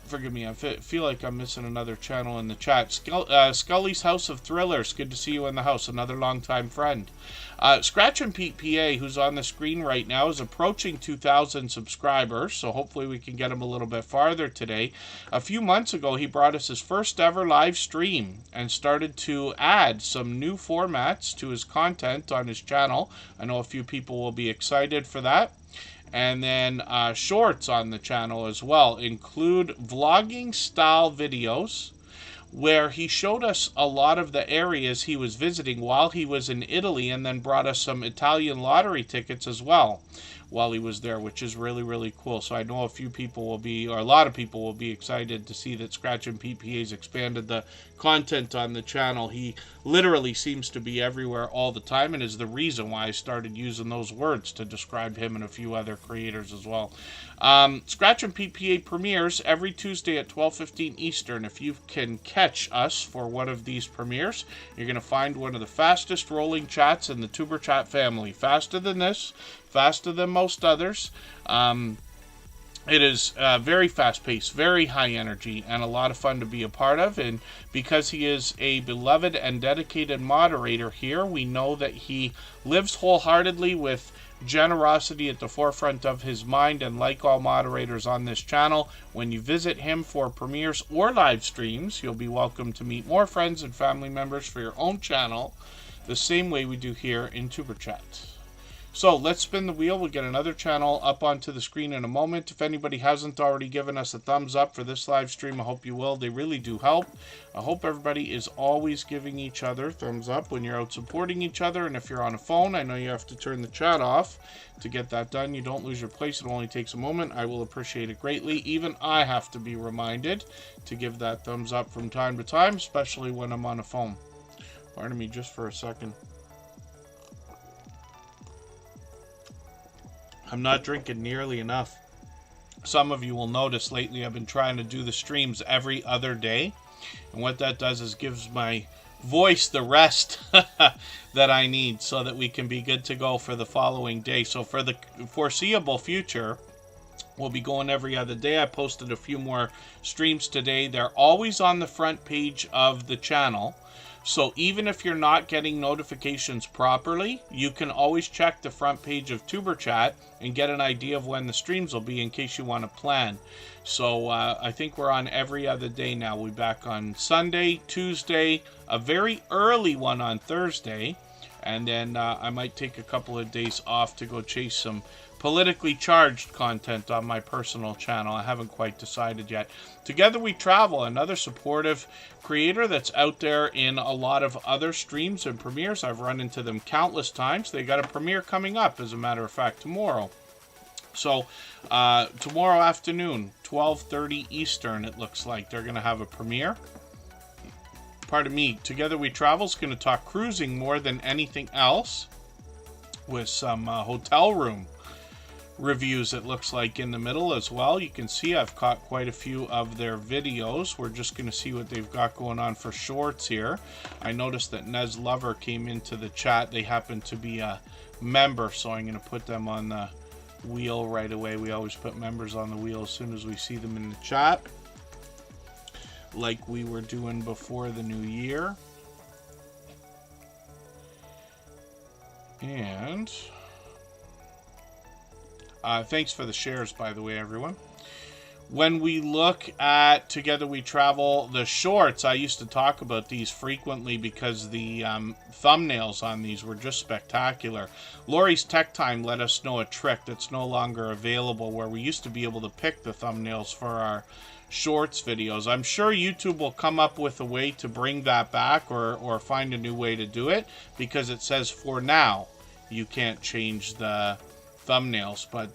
Forgive me, I feel like I'm missing another channel in the chat. Scully's House of Thrillers, good to see you in the house, another longtime friend. Scratch and Pete PA, who's on the screen right now, is approaching 2,000 subscribers, so hopefully we can get him a little bit farther today. A few months ago, he brought us his first ever live stream and started to add some new formats to his content on his channel. I know a few people will be excited for that. And then shorts on the channel as well include vlogging style videos where he showed us a lot of the areas he was visiting while he was in Italy, and then brought us some Italian lottery tickets as well. while he was there, which is really, really cool. So I know a few people will be, or a lot of people will be excited to see that Scratch and PPA's expanded the content on the channel. He literally seems to be everywhere all the time, and is the reason why I started using those words to describe him and a few other creators as well. Scratch and PPA premieres every Tuesday at 12:15 Eastern. If you can catch us for one of these premieres, you're going to find one of the fastest rolling chats in the Tuber Chat family. Faster than this, faster than most others. It is very fast-paced, very high energy, and a lot of fun to be a part of. And because he is a beloved and dedicated moderator here, we know that he lives wholeheartedly with generosity at the forefront of his mind. And like all moderators on this channel, when you visit him for premieres or live streams, you'll be welcome to meet more friends and family members for your own channel, the same way we do here in Tuber Chat. So let's spin the wheel. We'll get another channel up onto the screen in a moment. If anybody hasn't already given us a thumbs up for this live stream, I hope you will. They really do help. I hope everybody is always giving each other thumbs up when you're out supporting each other. And if you're on a phone, I know you have to turn the chat off to get that done. You don't lose your place. It only takes a moment. I will appreciate it greatly. Even I have to be reminded to give that thumbs up from time to time, especially when I'm on a phone. Pardon me just for a second. I'm not drinking nearly enough. Some of you will notice lately I've been trying to do the streams every other day. And what that does is gives my voice the rest that I need so that we can be good to go for the following day. So for the foreseeable future, we'll be going every other day. I posted a few more streams today. They're always on the front page of the channel. So even if you're not getting notifications properly, you can always check the front page of Tuber Chat and get an idea of when the streams will be in case you want to plan. So I think we're on every other day now. We'll be back on Sunday, Tuesday, a very early one on Thursday, and then I might take a couple of days off to go chase some politically charged content on my personal channel. I haven't quite decided yet. Together We Travel, another supportive creator that's out there in a lot of other streams and premieres. I've run into them countless times. They got a premiere coming up, as a matter of fact, tomorrow. So tomorrow afternoon, 12:30 Eastern, it looks like they're going to have a premiere. Pardon me. Together We Travel is going to talk cruising more than anything else, with some hotel room reviews, it looks like, in the middle as well. You can see I've caught quite a few of their videos. We're just going to see what they've got going on for shorts here. I noticed that Nez Lover came into the chat. They happen to be a member, so I'm going to put them on the wheel right away. We always put members on the wheel as soon as we see them in the chat, like we were doing before the new year. And thanks for the shares, by the way, everyone. When we look at Together We Travel, the shorts, I used to talk about these frequently because the thumbnails on these were just spectacular. Lori's Tech Time let us know a trick that's no longer available, where we used to be able to pick the thumbnails for our shorts videos. I'm sure YouTube will come up with a way to bring that back, or find a new way to do it, because it says for now you can't change the thumbnails, but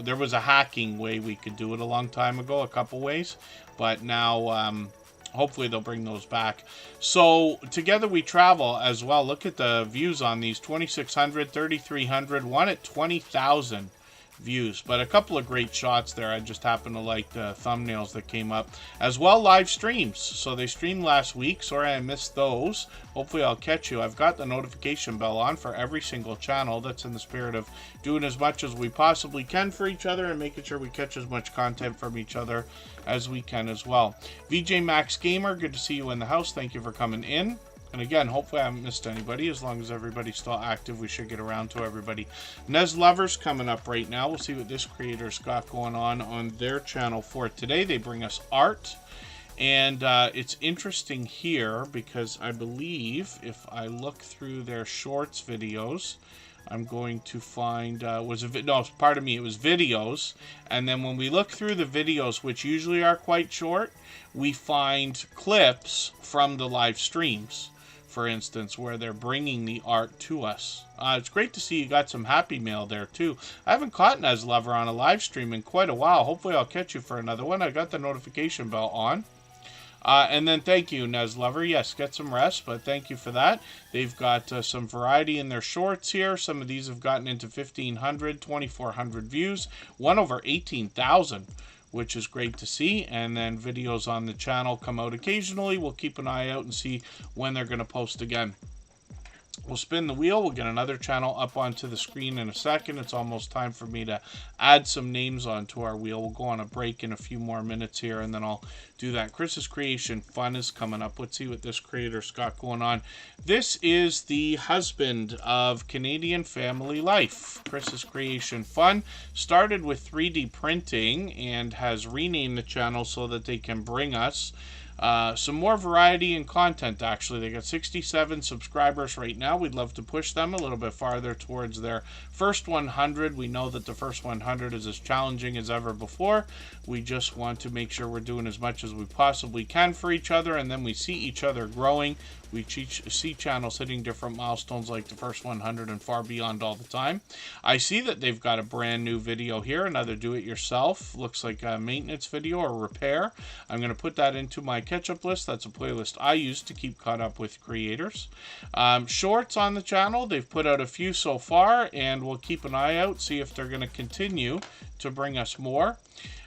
there was a hacking way we could do it a long time ago, a couple ways, but now hopefully they'll bring those back. So Together We Travel as well, look at the views on these: 2,600, 3,300, one at 20,000 views, but a couple of great shots there. I just happen to like the thumbnails that came up as well. Live streams, so they streamed last week. Sorry I missed those. Hopefully I'll catch you. I've got the notification bell on for every single channel. That's in the spirit of doing as much as we possibly can for each other and making sure we catch as much content from each other as we can as well. VJ Max Gamer, good to see you in the house. Thank you for coming in. And again, hopefully I haven't missed anybody. As long as everybody's still active, we should get around to everybody. Nez Lover's coming up right now. We'll see what this creator's got going on their channel for today. They bring us art. And it's interesting here because I believe if I look through their shorts videos, I'm going to find, it was videos. And then when we look through the videos, which usually are quite short, we find clips from the live streams. for instance, where they're bringing the art to us. It's great to see you got some happy mail there, too. I haven't caught Nez Lover on a live stream in quite a while. Hopefully I'll catch you for another one. I got the notification bell on. And then thank you, Nez Lover. Yes, get some rest, but thank you for that. They've got some variety in their shorts here. Some of these have gotten into 1,500, 2,400 views. One over 18,000, which is great to see. And then videos on the channel come out occasionally. We'll keep an eye out and see when they're going to post again. We'll spin the wheel. We'll get another channel up onto the screen in a second. It's almost time for me to add some names onto our wheel. We'll go on a break in a few more minutes here, and then I'll do that. Chris's Creation Fun is coming up. Let's see what this creator's got going on. This is the husband of Canadian Family Life. Chris's Creation Fun started with 3D printing and has renamed the channel so that they can bring us some more variety and content. Actually, they got 67 subscribers right now. We'd love to push them a little bit farther towards their first 100. We know that the first 100 is as challenging as ever before. We just want to make sure we're doing as much as we possibly can for each other, and then we see each other growing. We see channels hitting different milestones like the first 100 and far beyond all the time. I see that they've got a brand new video here, another do-it-yourself. Looks like a maintenance video or repair. I'm going to put that into my catch-up list. That's a playlist I use to keep caught up with creators. Shorts on the channel. They've put out a few so far, and we'll keep an eye out, see if they're going to continue to bring us more.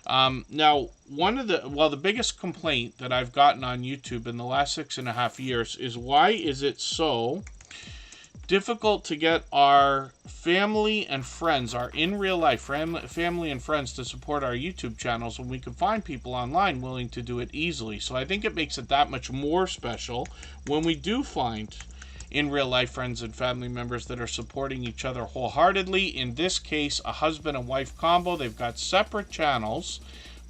Now, the biggest complaint that I've gotten on YouTube in the last 6.5 years is, why is it so difficult to get our family and friends, our in real life family and friends, to support our YouTube channels when we can find people online willing to do it easily? So I think it makes it that much more special when we do find in real life friends and family members that are supporting each other wholeheartedly. In this case, a husband and wife combo. They've got separate channels,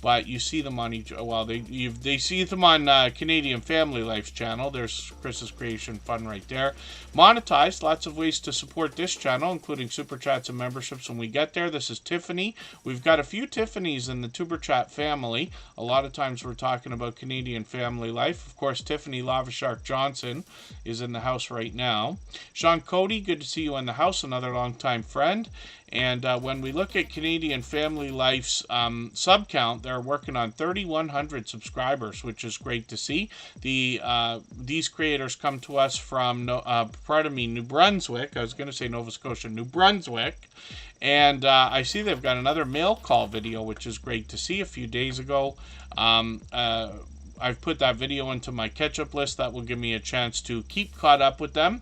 but you see them on each, well, they see them on Canadian Family Life's channel. There's Chris's Creation Fun right there. Monetized, lots of ways to support this channel, including super chats and memberships when we get there. This is Tiffany. We've got a few Tiffany's in the Tuber Chat family. A lot of times we're talking about Canadian Family Life. Of course, Tiffany Lava Shark Johnson is in the house right now. Sean Cody, good to see you in the house, another longtime friend. And when we look at Canadian Family Life's sub count, they're working on 3,100 subscribers, which is great to see. These creators come to us from, New Brunswick. I was going to say Nova Scotia, New Brunswick. And I see they've got another mail call video, which is great to see. A few days ago, I've put that video into my catch-up list. That will give me a chance to keep caught up with them.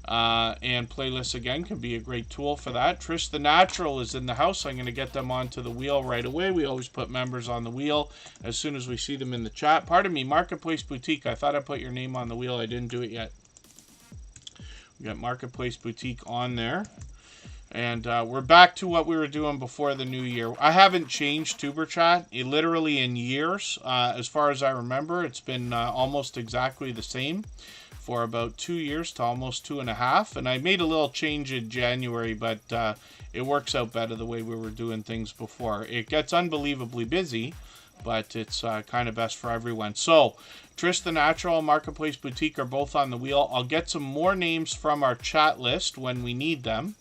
And playlists, again, can be a great tool for that. Trish the Natural is in the house. I'm going to get them onto the wheel right away. We always put members on the wheel as soon as we see them in the chat. Pardon me, Marketplace Boutique. I thought I put your name on the wheel. I didn't do it yet. We got Marketplace Boutique on there. And we're back to what we were doing before the new year. I haven't changed Tuber Chat literally in years. As far as I remember, it's been almost exactly the same for about 2 years to almost 2.5. And I made a little change in January, but it works out better the way we were doing things before. It gets unbelievably busy, but it's kind of best for everyone. So Trish the Natural, Marketplace Boutique are both on the wheel. I'll get some more names from our chat list when we need them.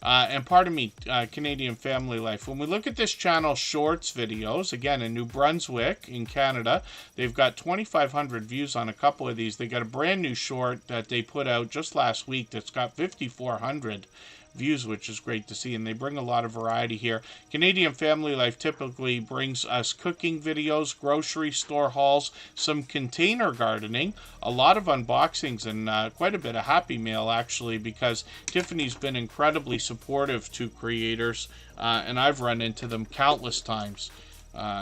And pardon me, Canadian Family Life. When we look at this channel shorts videos, again, in New Brunswick in Canada, they've got 2,500 views on a couple of these. They got a brand new short that they put out just last week that's got 5,400 views, which is great to see, and they bring a lot of variety here. Canadian Family Life typically brings us cooking videos, grocery store hauls, some container gardening, a lot of unboxings, and quite a bit of happy mail, actually, because Tiffany's been incredibly supportive to creators, and I've run into them countless times,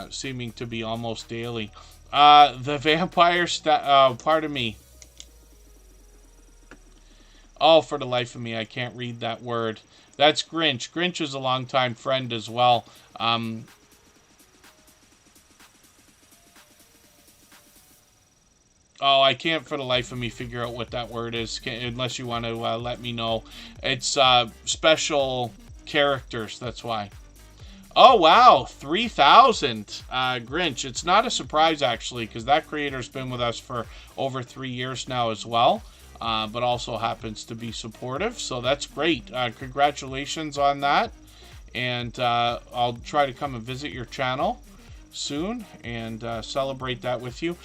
seeming to be almost daily. The vampire pardon me. Oh, for the life of me, I can't read that word. That's Grinch. Grinch is a longtime friend as well. Oh, I can't for the life of me figure out what that word is, unless you want to let me know. It's special characters, that's why. Oh, wow, 3,000 Grinch. It's not a surprise, actually, because that creator's been with us for over 3 years now as well. but also happens to be supportive. So that's great. Congratulations on that. And I'll try to come and visit your channel soon and celebrate that with you.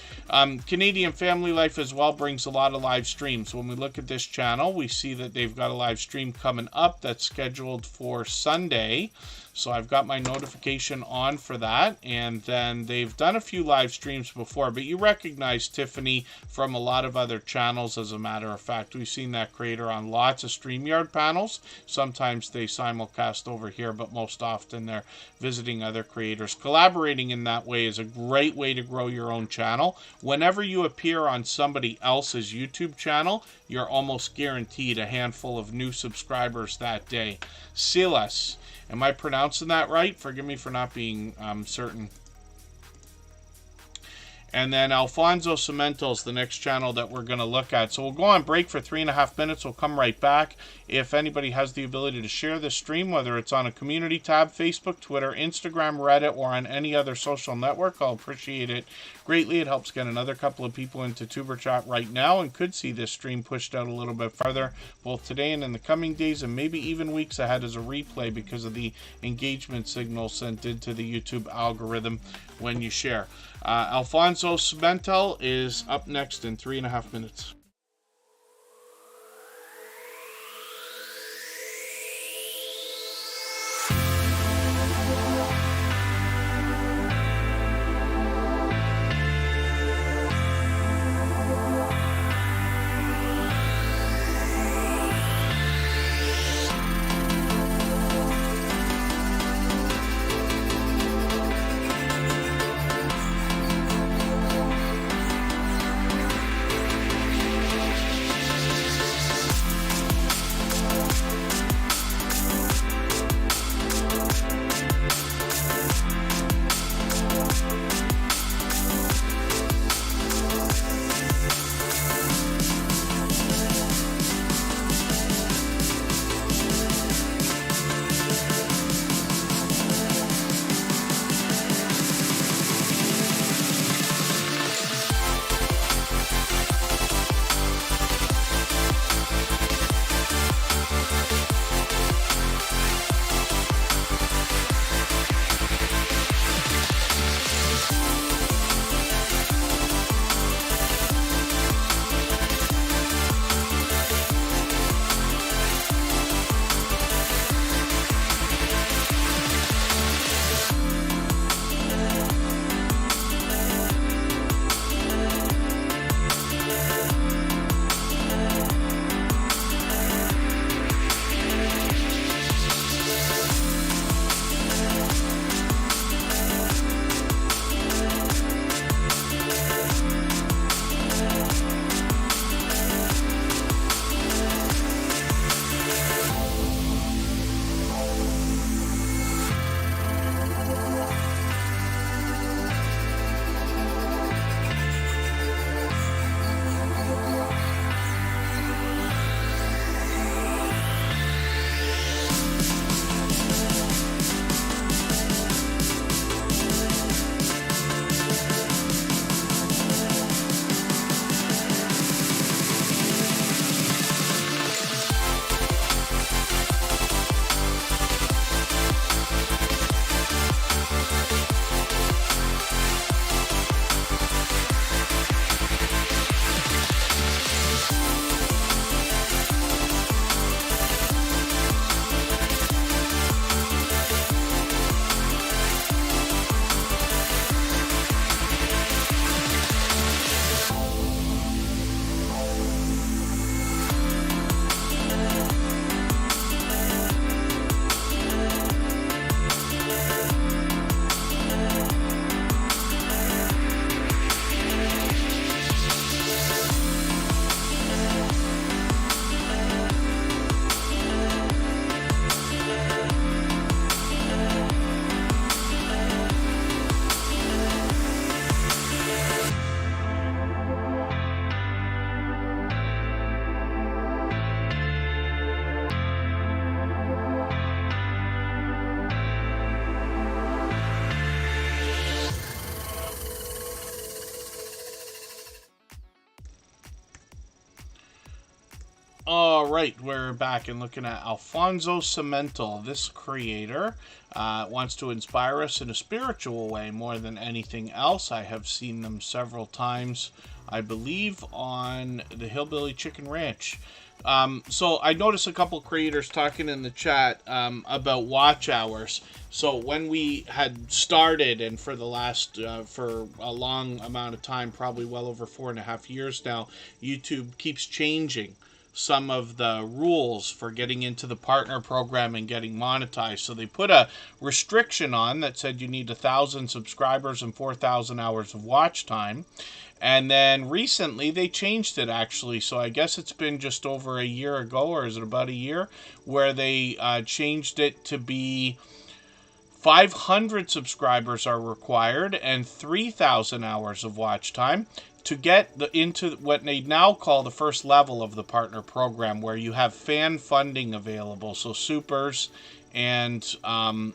Canadian Family Life as well brings a lot of live streams. When we look at this channel, we see that they've got a live stream coming up that's scheduled for Sunday. So I've got my notification on for that. And then they've done a few live streams before, but you recognize Tiffany from a lot of other channels. As a matter of fact, we've seen that creator on lots of StreamYard panels. Sometimes they simulcast over here, but most often they're visiting other creators. Collaborating in that way is a great way to grow your own channel. Whenever you appear on somebody else's YouTube channel, you're almost guaranteed a handful of new subscribers that day. Silas. Am I pronouncing that right? Forgive me for not being certain. And then Alfonso Cemento's the next channel that we're going to look at. So we'll go on break for 3.5 minutes. We'll come right back. If anybody has the ability to share this stream, whether it's on a community tab, Facebook, Twitter, Instagram, Reddit, or on any other social network, I'll appreciate it greatly. It helps get another couple of people into Tuber Chat right now and could see this stream pushed out a little bit farther, both today and in the coming days, and maybe even weeks ahead as a replay because of the engagement signal sent into the YouTube algorithm when you share. Alfonso Cementel is up next in 3.5 minutes. All right, we're back and looking at Alfonso Cemental. This creator wants to inspire us in a spiritual way more than anything else. I have seen them several times, I believe, on the Hillbilly Chicken Ranch. So I noticed a couple creators talking in the chat about watch hours. So when we had started, and for the last, for a long amount of time, probably well over 4.5 years now, YouTube keeps changing some of the rules for getting into the partner program and getting monetized. So they put a restriction on that said you need 1,000 subscribers and 4,000 hours of watch time. And then recently they changed it, actually. So I guess it's been just over a year ago, or is it about a year, where they changed it to be 500 subscribers are required and 3,000 hours of watch time to get into what they now call the first level of the partner program, where you have fan funding available, so supers and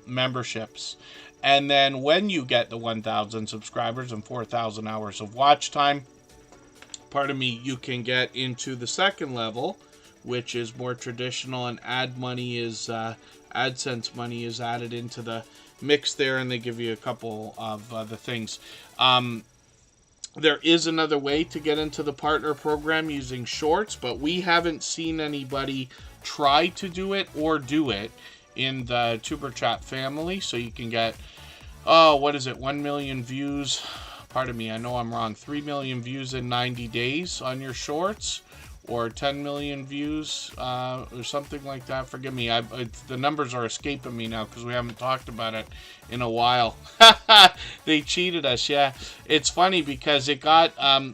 memberships. And then when you get the 1,000 subscribers and 4,000 hours of watch time, you can get into the second level, which is more traditional, and AdSense money is added into the mix there, and they give you a couple of other things. There is another way to get into the partner program using shorts, but we haven't seen anybody try to do it or do it in the Superchat family. So you can get, 1 million views. Pardon me, I know I'm wrong. 3 million views in 90 days on your shorts, or 10 million views, or something like that. Forgive me, the numbers are escaping me now because we haven't talked about it in a while. They cheated us, yeah. It's funny because it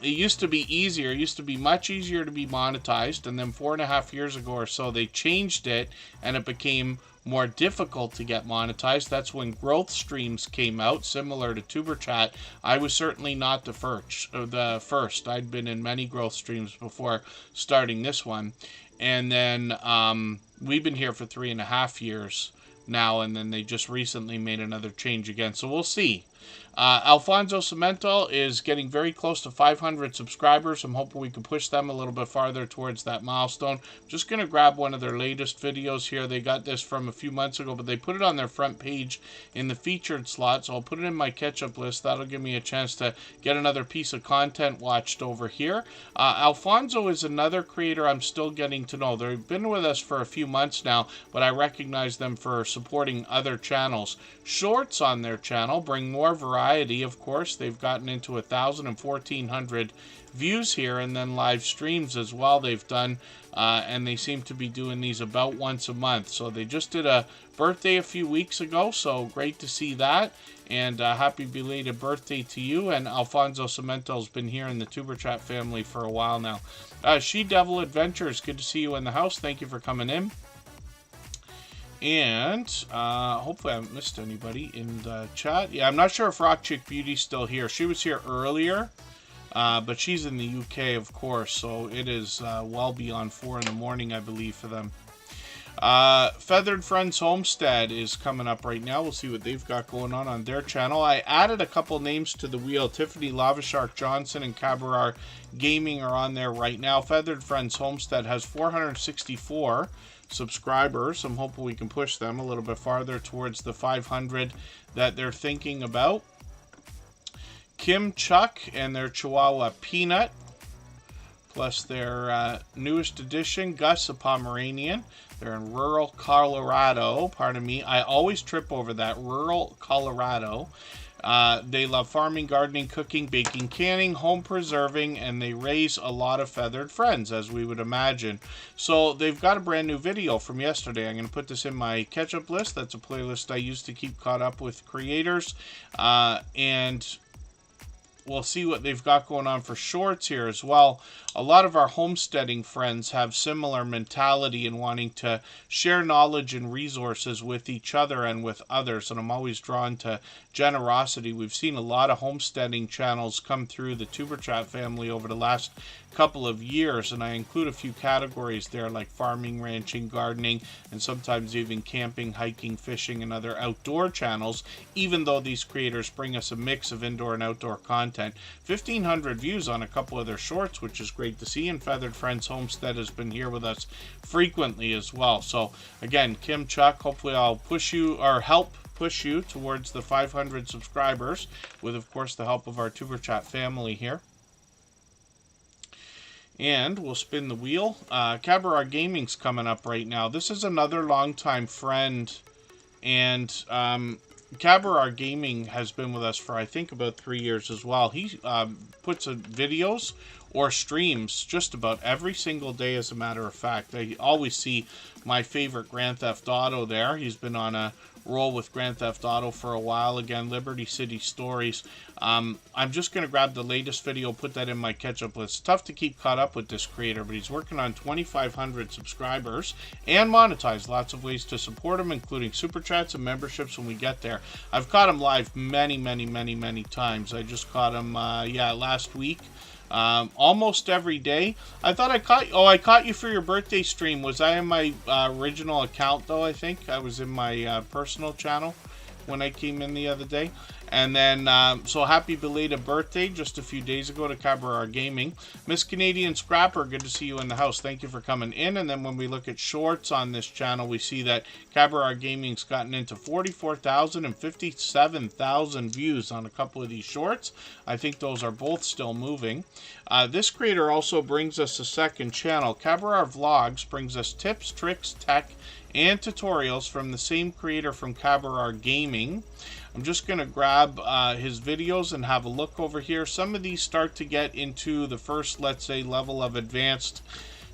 used to be easier. It used to be much easier to be monetized, and then 4.5 years ago or so, they changed it, and it became more difficult to get monetized. That's when growth streams came out, similar to TuberChat. I was certainly not the first. I'd been in many growth streams before starting this one. And then we've been here for 3.5 years now, and then they just recently made another change again. So we'll see. Alfonso Cemental is getting very close to 500 subscribers. I'm hoping we can push them a little bit farther towards that milestone. Just going to grab one of their latest videos here. They got this from a few months ago, but they put it on their front page in the featured slot, so I'll put it in my catch-up list. That'll give me a chance to get another piece of content watched over here. Alfonso is another creator I'm still getting to know. They've been with us for a few months now, but I recognize them for supporting other channels. Shorts on their channel bring more variety, of course. They've gotten into 1,000 and 1,400 views here, and then live streams as well they've done, and they seem to be doing these about once a month. So they just did a birthday a few weeks ago, so great to see that, and happy belated birthday to you. And Alfonso Cemental's been here in the TuberChat family for a while now. She Devil Adventures, good to see you in the house. Thank you for coming in. And hopefully I haven't missed anybody in the chat. Yeah, I'm not sure if Rock Chick Beauty's still here. She was here earlier, but she's in the UK, of course, so it is well beyond 4 in the morning, I believe, for them. Feathered Friends Homestead is coming up right now. We'll see what they've got going on their channel. I added a couple names to the wheel. Tiffany Lava Shark Johnson and Cabarar Gaming are on there right now. Feathered Friends Homestead has 464 subscribers. I'm hoping we can push them a little bit farther towards the 500 that they're thinking about. Kim Chuck and their Chihuahua Peanut, plus their newest addition, Gus, a Pomeranian. They're in rural Colorado. Pardon me, I always trip over that. Rural Colorado. They love farming, gardening, cooking, baking, canning, home preserving, and they raise a lot of feathered friends, as we would imagine. So they've got a brand new video from yesterday. I'm going to put this in my catch-up list. That's a playlist I use to keep caught up with creators. And we'll see what they've got going on for shorts here as well. A lot of our homesteading friends have similar mentality in wanting to share knowledge and resources with each other and with others, and I'm always drawn to generosity. We've seen a lot of homesteading channels come through the TuberChat family over the last couple of years, and I include a few categories there like farming, ranching, gardening, and sometimes even camping, hiking, fishing, and other outdoor channels, even though these creators bring us a mix of indoor and outdoor content. 1,500 views on a couple of their shorts, which is great to see, and Feathered Friends Homestead has been here with us frequently as well. So again, Kim, Chuck, hopefully I'll push you or help push you towards the 500 subscribers with, of course, the help of our Superchat family here. And we'll spin the wheel. Cabaret Gaming's coming up right now. This is another longtime friend, and Cabaret Gaming has been with us for, I think, about 3 years as well. He puts videos or streams just about every single day, as a matter of fact. I always see my favorite Grand Theft Auto there. He's been on a roll with Grand Theft Auto for a while. Again, Liberty City Stories. I'm just going to grab the latest video, put that in my catch-up list. It's tough to keep caught up with this creator, but he's working on 2,500 subscribers and monetized. Lots of ways to support him, including super chats and memberships when we get there. I've caught him live many times. I just caught him, last week. Almost every day. I thought I caught you for your birthday stream. Was I in my original account, though? I think I was in my personal channel when I came in the other day. And then, so happy belated birthday just a few days ago to Cabaret Gaming. Miss Canadian Scrapper, good to see you in the house. Thank you for coming in. And then when we look at shorts on this channel, we see that Cabaret Gaming's gotten into 44,000 and 57,000 views on a couple of these shorts. I think those are both still moving. This creator also brings us a second channel. Cabaret Vlogs brings us tips, tricks, tech, and tutorials from the same creator from Cabaret Gaming. I'm just going to grab his videos and have a look over here. Some of these start to get into the first, let's say, level of advanced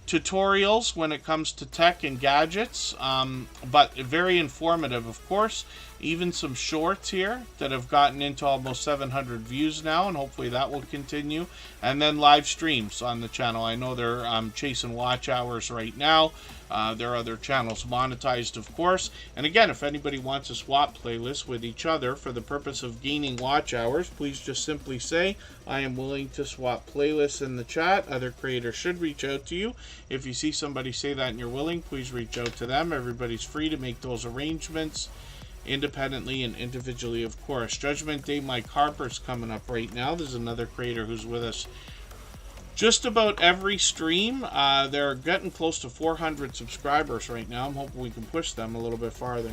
tutorials when it comes to tech and gadgets, but very informative, of course. Even some shorts here that have gotten into almost 700 views now, and hopefully that will continue. And then live streams on the channel. I know they're chasing watch hours right now. There are other channels monetized, of course. And again, if anybody wants to swap playlists with each other for the purpose of gaining watch hours, please just simply say, I am willing to swap playlists in the chat. Other creators should reach out to you. If you see somebody say that and you're willing, please reach out to them. Everybody's free to make those arrangements independently and individually, of course. Judgment Day Mike Harper's coming up right now. There's another creator who's with us just about every stream. They're getting close to 400 subscribers right now. I'm hoping we can push them a little bit farther.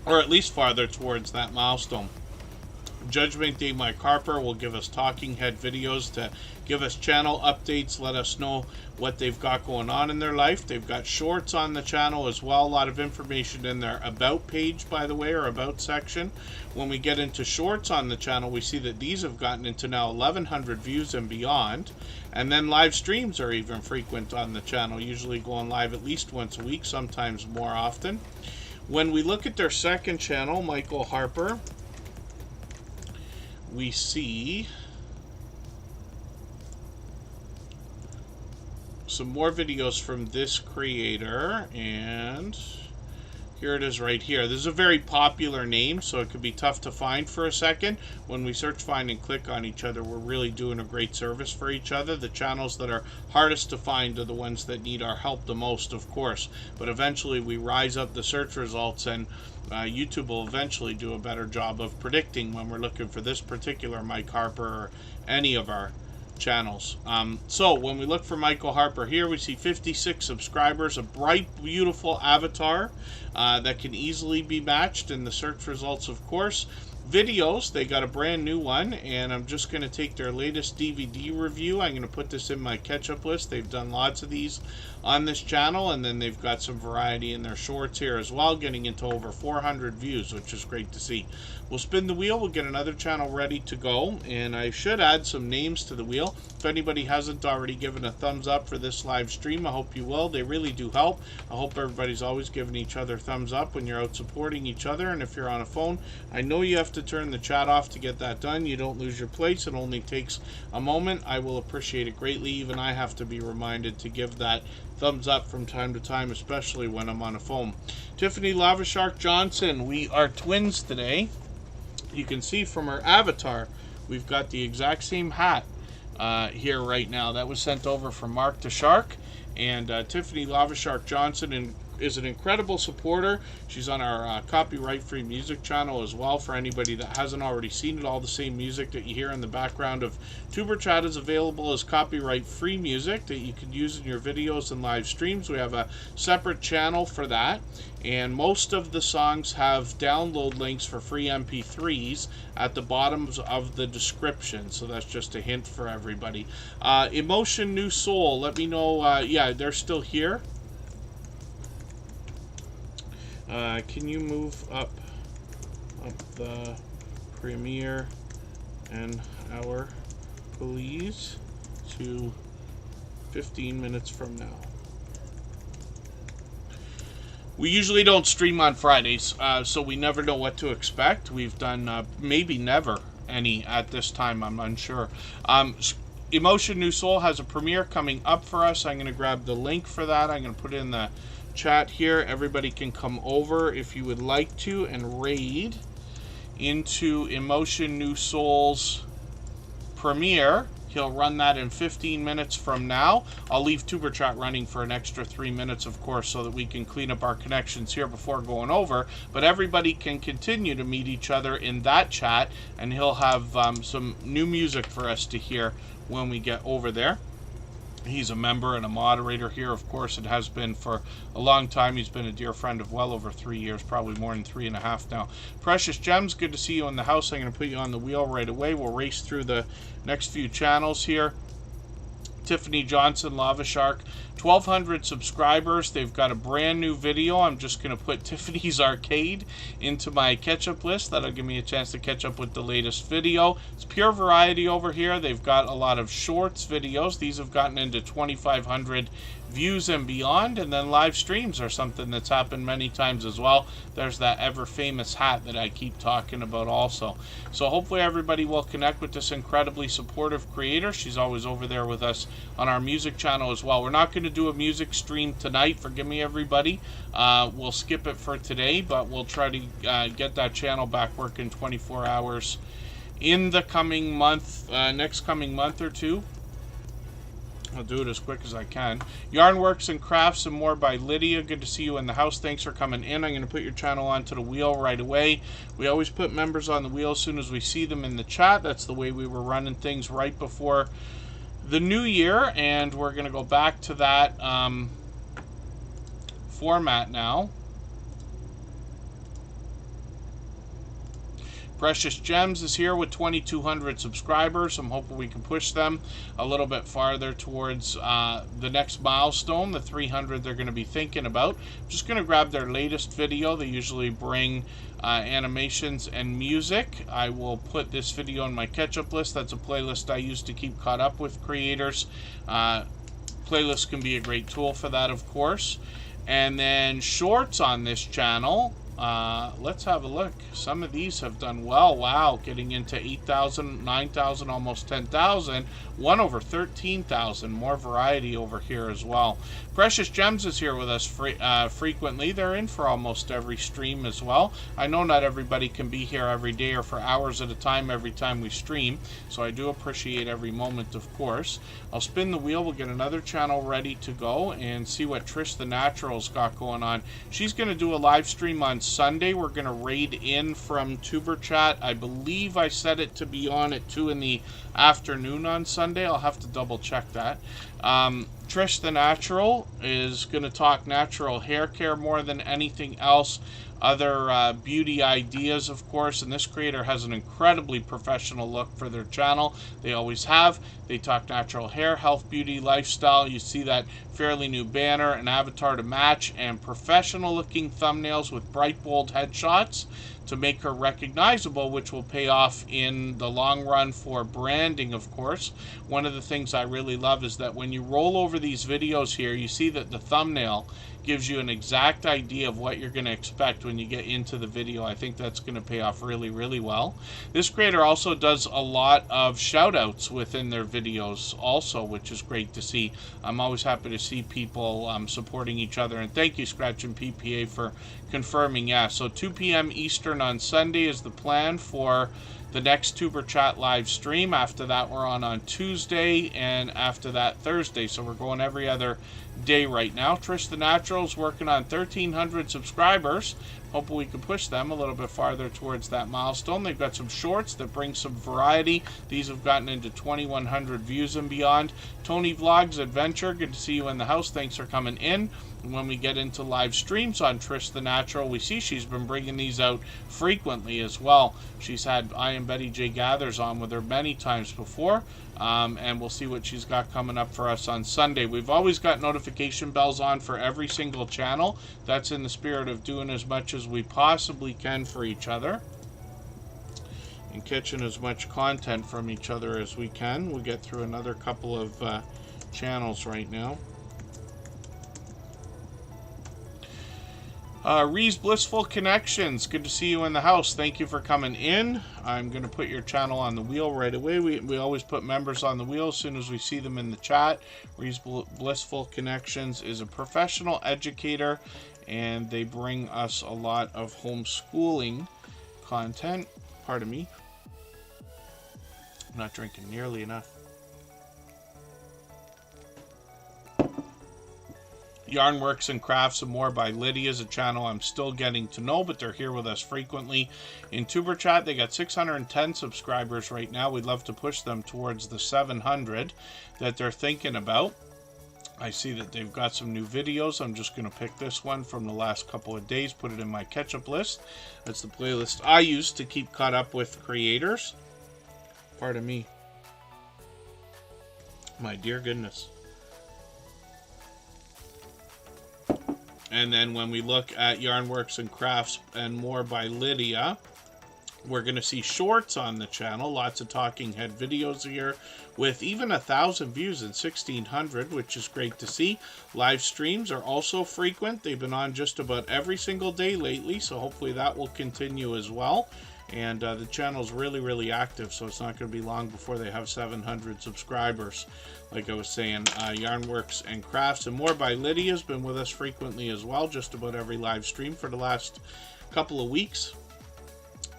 Or at least farther towards that milestone. Judgment Day Mike Harper will give us talking head videos to give us channel updates, let us know what they've got going on in their life. They've got shorts on the channel as well. A lot of information in their about page, by the way, or about section. When we get into shorts on the channel, we see that these have gotten into now 1,100 views and beyond. And then live streams are even frequent on the channel, usually going live at least once a week, sometimes more often. When we look at their second channel, Michael Harper, we see some more videos from this creator, and here it is right here. This is a very popular name, so it could be tough to find for a second. When we search, find, and click on each other, we're really doing a great service for each other. The channels that are hardest to find are the ones that need our help the most, of course. But eventually we rise up the search results, and YouTube will eventually do a better job of predicting when we're looking for this particular Mike Harper or any of our channels. So when we look for Michael Harper here, we see 56 subscribers, a bright, beautiful avatar that can easily be matched in the search results, of course. Videos, they got a brand new one, and I'm just going to take their latest DVD review. I'm going to put this in my catch-up list. They've done lots of these on this channel, and then they've got some variety in their shorts here as well, getting into over 400 views, which is great to see. We'll spin the wheel. We'll get another channel ready to go, and I should add some names to the wheel. If anybody hasn't already given a thumbs up for this live stream, I hope you will. They really do help. I hope everybody's always giving each other thumbs up when you're out supporting each other, and if you're on a phone, I know you have to turn the chat off to get that done. You don't lose your place. It only takes a moment. I will appreciate it greatly. Even I have to be reminded to give that thumbs up from time to time, especially when I'm on a phone. Tiffany Lava Shark Johnson, we are twins today. you can see from our avatar, we've got the exact same hat here right now. That was sent over from Mark to Shark, and Tiffany Lava Shark Johnson is an incredible supporter. She's on our copyright-free music channel as well. For anybody that hasn't already seen it, all the same music that you hear in the background of Superchat is available as copyright-free music that you can use in your videos and live streams. We have a separate channel for that, and most of the songs have download links for free MP3s at the bottom of the description, so that's just a hint for everybody. Emotion New Soul, let me know. Yeah, they're still here. Can you move up the premiere an hour, please, to 15 minutes from now? We usually don't stream on Fridays, so we never know what to expect. We've done maybe never any at this time, I'm unsure. Emotion New Soul has a premiere coming up for us. I'm going to grab the link for that. I'm going to put it in the chat here. Everybody can come over if you would like to and raid into Emotion New Soul's premiere. He'll run that in 15 minutes from now. I'll leave Superchat running for an extra 3 minutes, of course, so that we can clean up our connections here before going over. But everybody can continue to meet each other in that chat, and he'll have some new music for us to hear when we get over there. He's a member and a moderator here, of course. It has been for a long time. He's been a dear friend of well over 3 years, probably more than 3.5 now. Precious Gems, good to see you in the house. I'm going to put you on the wheel right away. We'll race through the next few channels here. Tiffany Johnson, Lava Shark, 1,200 subscribers. They've got a brand new video. I'm just going to put Tiffany's Arcade into my catch-up list. That'll give me a chance to catch up with the latest video. It's pure variety over here. They've got a lot of shorts videos. These have gotten into 2,500 views and beyond, and then live streams are something that's happened many times as well. There's that ever famous hat that I keep talking about also. So hopefully everybody will connect with this incredibly supportive creator. She's always over there with us on our music channel as well. We're not going to do a music stream tonight, forgive me everybody. We'll skip it for today, but we'll try to get that channel back working 24 hours in the coming month, next coming month or two. I'll do it as quick as I can. Yarnworks and Crafts and More by Lydia. Good to see you in the house. Thanks for coming in. I'm going to put your channel onto the wheel right away. We always put members on the wheel as soon as we see them in the chat. That's the way we were running things right before the new year, and we're going to go back to that format now. Precious Gems is here with 2,200 subscribers. I'm hoping we can push them a little bit farther towards the next milestone, the 300 they're going to be thinking about. I'm just going to grab their latest video. They usually bring animations and music. I will put this video on my catch-up list. That's a playlist I use to keep caught up with creators. Playlists can be a great tool for that, of course. And then shorts on this channel. Let's have a look. Some of these have done well. Wow, getting into 8,000, 9,000, almost 10,000. One over 13,000. More variety over here as well. Precious Gems is here with us frequently. They're in for almost every stream as well. I know not everybody can be here every day or for hours at a time every time we stream, so I do appreciate every moment, of course. I'll spin the wheel. We'll get another channel ready to go and see what Trish the Natural's got going on. She's going to do a live stream on Sunday. We're going to raid in from Superchat. I believe I set it to be on at 2 in the afternoon on Sunday. I'll have to double check that. Trish the Natural is going to talk natural hair care more than anything else. Other beauty ideas, of course, and this creator has an incredibly professional look for their channel. They always have. They talk natural hair, health, beauty, lifestyle. You see that fairly new banner, an avatar to match, and professional looking thumbnails with bright, bold headshots to make her recognizable, which will pay off in the long run for branding, of course. One of the things I really love is that when you roll over these videos here, you see that the thumbnail gives you an exact idea of what you're going to expect when you get into the video. I think that's going to pay off really, really well. This creator also does a lot of shout outs within their videos also, which is great to see. I'm always happy to see people supporting each other, and thank you, Scratch and PPA, for confirming. Yeah, so 2 p.m. Eastern Eastern on Sunday is the plan for the next Tuber Chat live stream. After that, we're on Tuesday, and after that, Thursday. So we're going every other day right now. Trish the Natural's working on 1,300 subscribers. Hopefully we can push them a little bit farther towards that milestone. They've got some shorts that bring some variety. These have gotten into 2,100 views and beyond. Tony Vlogs Adventure, good to see you in the house. Thanks for coming in. And when we get into live streams on Trish the Natural, we see she's been bringing these out frequently as well. She's had I Am Betty J Gathers on with her many times before. And we'll see what she's got coming up for us on Sunday. We've always got notification bells on for every single channel. That's in the spirit of doing as much as we possibly can for each other and catching as much content from each other as we can. We'll get through another couple of channels right now. Ree's Blissful Connections, good to see you in the house. Thank you for coming in. I'm going to put your channel on the wheel right away. We always put members on the wheel as soon as we see them in the chat. Ree's Blissful Connections is a professional educator, and they bring us a lot of homeschooling content. Pardon me. I'm not drinking nearly enough. Yarnworks and Crafts and More by Lydia is a channel I'm still getting to know, but they're here with us frequently in Tuber Chat. They got 610 subscribers right now. We'd love to push them towards the 700 that they're thinking about. I see that they've got some new videos. I'm just going to pick this one from the last couple of days, put it in my catch-up list. That's the playlist I use to keep caught up with creators. Pardon me. My dear goodness. And then when we look at Yarnworks and Crafts and More by Lydia, we're going to see shorts on the channel. Lots of talking head videos here with even 1,000 views and 1,600, which is great to see. Live streams are also frequent. They've been on just about every single day lately, so hopefully that will continue as well. And the channel's really active, so it's not going to be long before they have 700 subscribers. Like I was saying, Yarnworks and Crafts and More by Lydia has been with us frequently as well, just about every live stream for the last couple of weeks.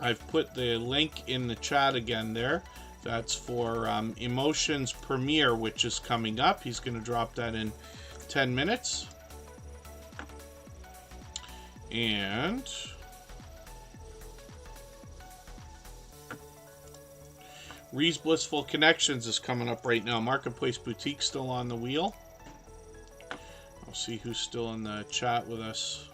I've put the link in the chat again there. That's for Emotions Premiere, which is coming up. He's going to drop that in 10 minutes. And Ree's Blissful Connections is coming up right now. Marketplace Boutique still on the wheel. I'll see who's still in the chat with us.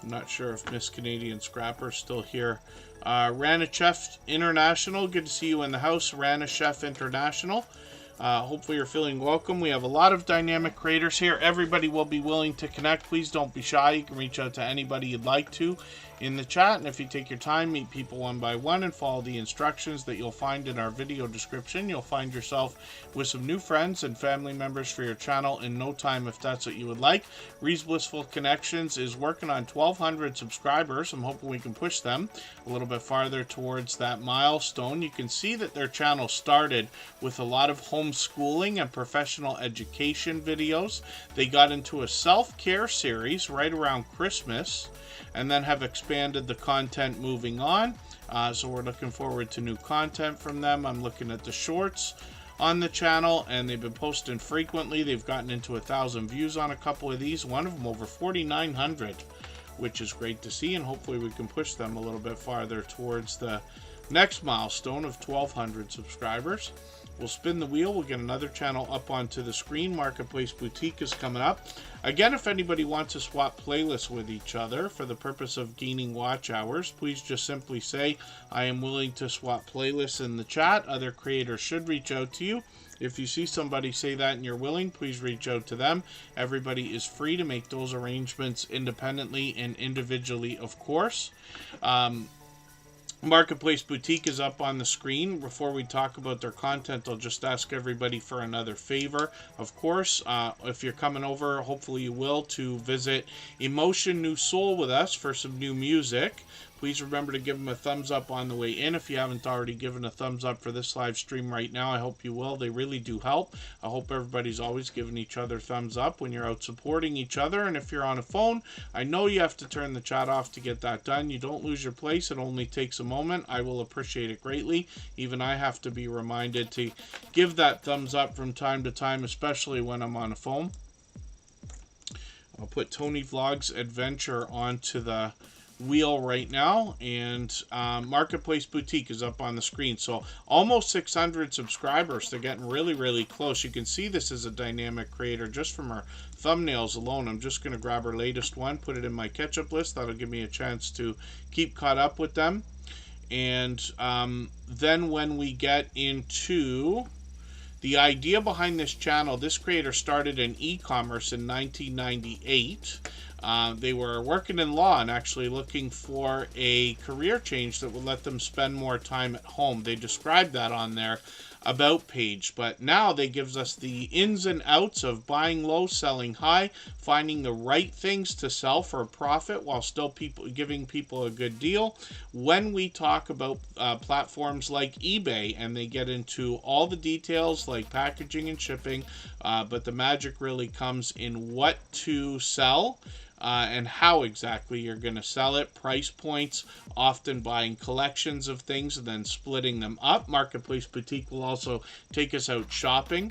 I'm not sure if Miss Canadian Scrapper is still here. Rana Chef International, good to see you in the house. Rana Chef International. Hopefully you're feeling welcome. We have a lot of dynamic creators here. Everybody will be willing to connect. Please don't be shy. You can reach out to anybody you'd like to in the chat. And if you take your time, meet people one by one and follow the instructions that you'll find in our video description, you'll find yourself with some new friends and family members for your channel in no time if that's what you would like. Ree's Blissful Connections is working on 1,200 subscribers. I'm hoping we can push them a little bit farther towards that milestone. You can see that their channel started with a lot of homeschooling and professional education videos. They got into a self-care series right around Christmas and then have expanded the content moving on. So we're looking forward to new content from them. I'm looking at the shorts on the channel, and they've been posting frequently. They've gotten into 1,000 views on a couple of these. One of them over 4,900, which is great to see, and hopefully we can push them a little bit farther towards the next milestone of 1,200 subscribers. We'll spin the wheel. We'll get another channel up onto the screen. Marketplace Boutique is coming up. Again, if anybody wants to swap playlists with each other for the purpose of gaining watch hours, please just simply say, I am willing to swap playlists in the chat. Other creators should reach out to you. If you see somebody say that and you're willing, please reach out to them. Everybody is free to make those arrangements independently and individually, of course. Marketplace Boutique is up on the screen. Before we talk about their content, I'll just ask everybody for another favor. Of course, if you're coming over, hopefully you will, to visit Emotion New Soul with us for some new music. Please remember to give them a thumbs up on the way in. If you haven't already given a thumbs up for this live stream right now, I hope you will. They really do help. I hope everybody's always giving each other thumbs up when you're out supporting each other. And if you're on a phone, I know you have to turn the chat off to get that done. You don't lose your place. It only takes a moment. I will appreciate it greatly. Even I have to be reminded to give that thumbs up from time to time, especially when I'm on a phone. I'll put Tony Vlogs Adventure onto the wheel right now, and Marketplace Boutique is up on the screen. So almost 600 subscribers. They're getting really close. You can see this is a dynamic creator just from her thumbnails alone. I'm just going to grab her latest one, put it in my catch-up list. That'll give me a chance to keep caught up with them. And then when we get into the idea behind this channel, this creator started in e-commerce in 1998. They were working in law and actually looking for a career change that would let them spend more time at home. They described that on their About page, but now they gives us the ins and outs of buying low, selling high, finding the right things to sell for a profit while still giving people a good deal. When we talk about platforms like eBay, and they get into all the details like packaging and shipping, but the magic really comes in what to sell. And how exactly you're going to sell it, price points, often buying collections of things and then splitting them up. Marketplace Boutique will also take us out shopping.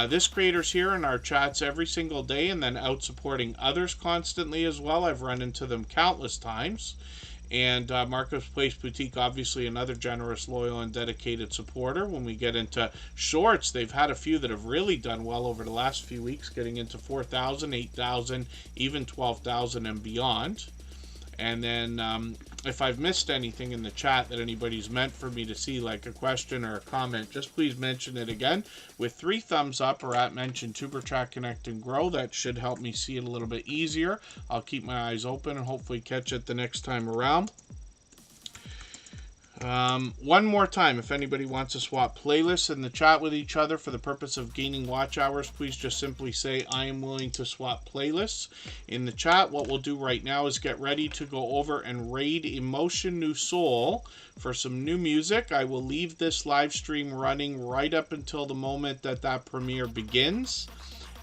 This creator's here in our chats every single day and then out supporting others constantly as well. I've run into them countless times. And Marketplace Boutique, obviously another generous, loyal, and dedicated supporter. When we get into shorts, they've had a few that have really done well over the last few weeks, getting into 4,000, 8,000, even 12,000 and beyond. And then if I've missed anything in the chat that anybody's meant for me to see, like a question or a comment, just please mention it again with 3 thumbs up or at mention Superchat Connect and Grow. That should help me see it a little bit easier. I'll keep my eyes open and hopefully catch it the next time around. One more time, if anybody wants to swap playlists in the chat with each other for the purpose of gaining watch hours, please just simply say, I am willing to swap playlists in the chat. What we'll do right now is get ready to go over and raid Emotion New Soul for some new music. I will leave this live stream running right up until the moment that premiere begins.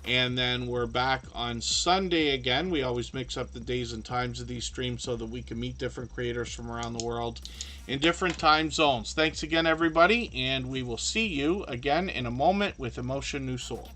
And then we're back on Sunday again. We always mix up the days and times of these streams so that we can meet different creators from around the world in different time zones. Thanks again, everybody, and we will see you again in a moment with Emotion New Soul.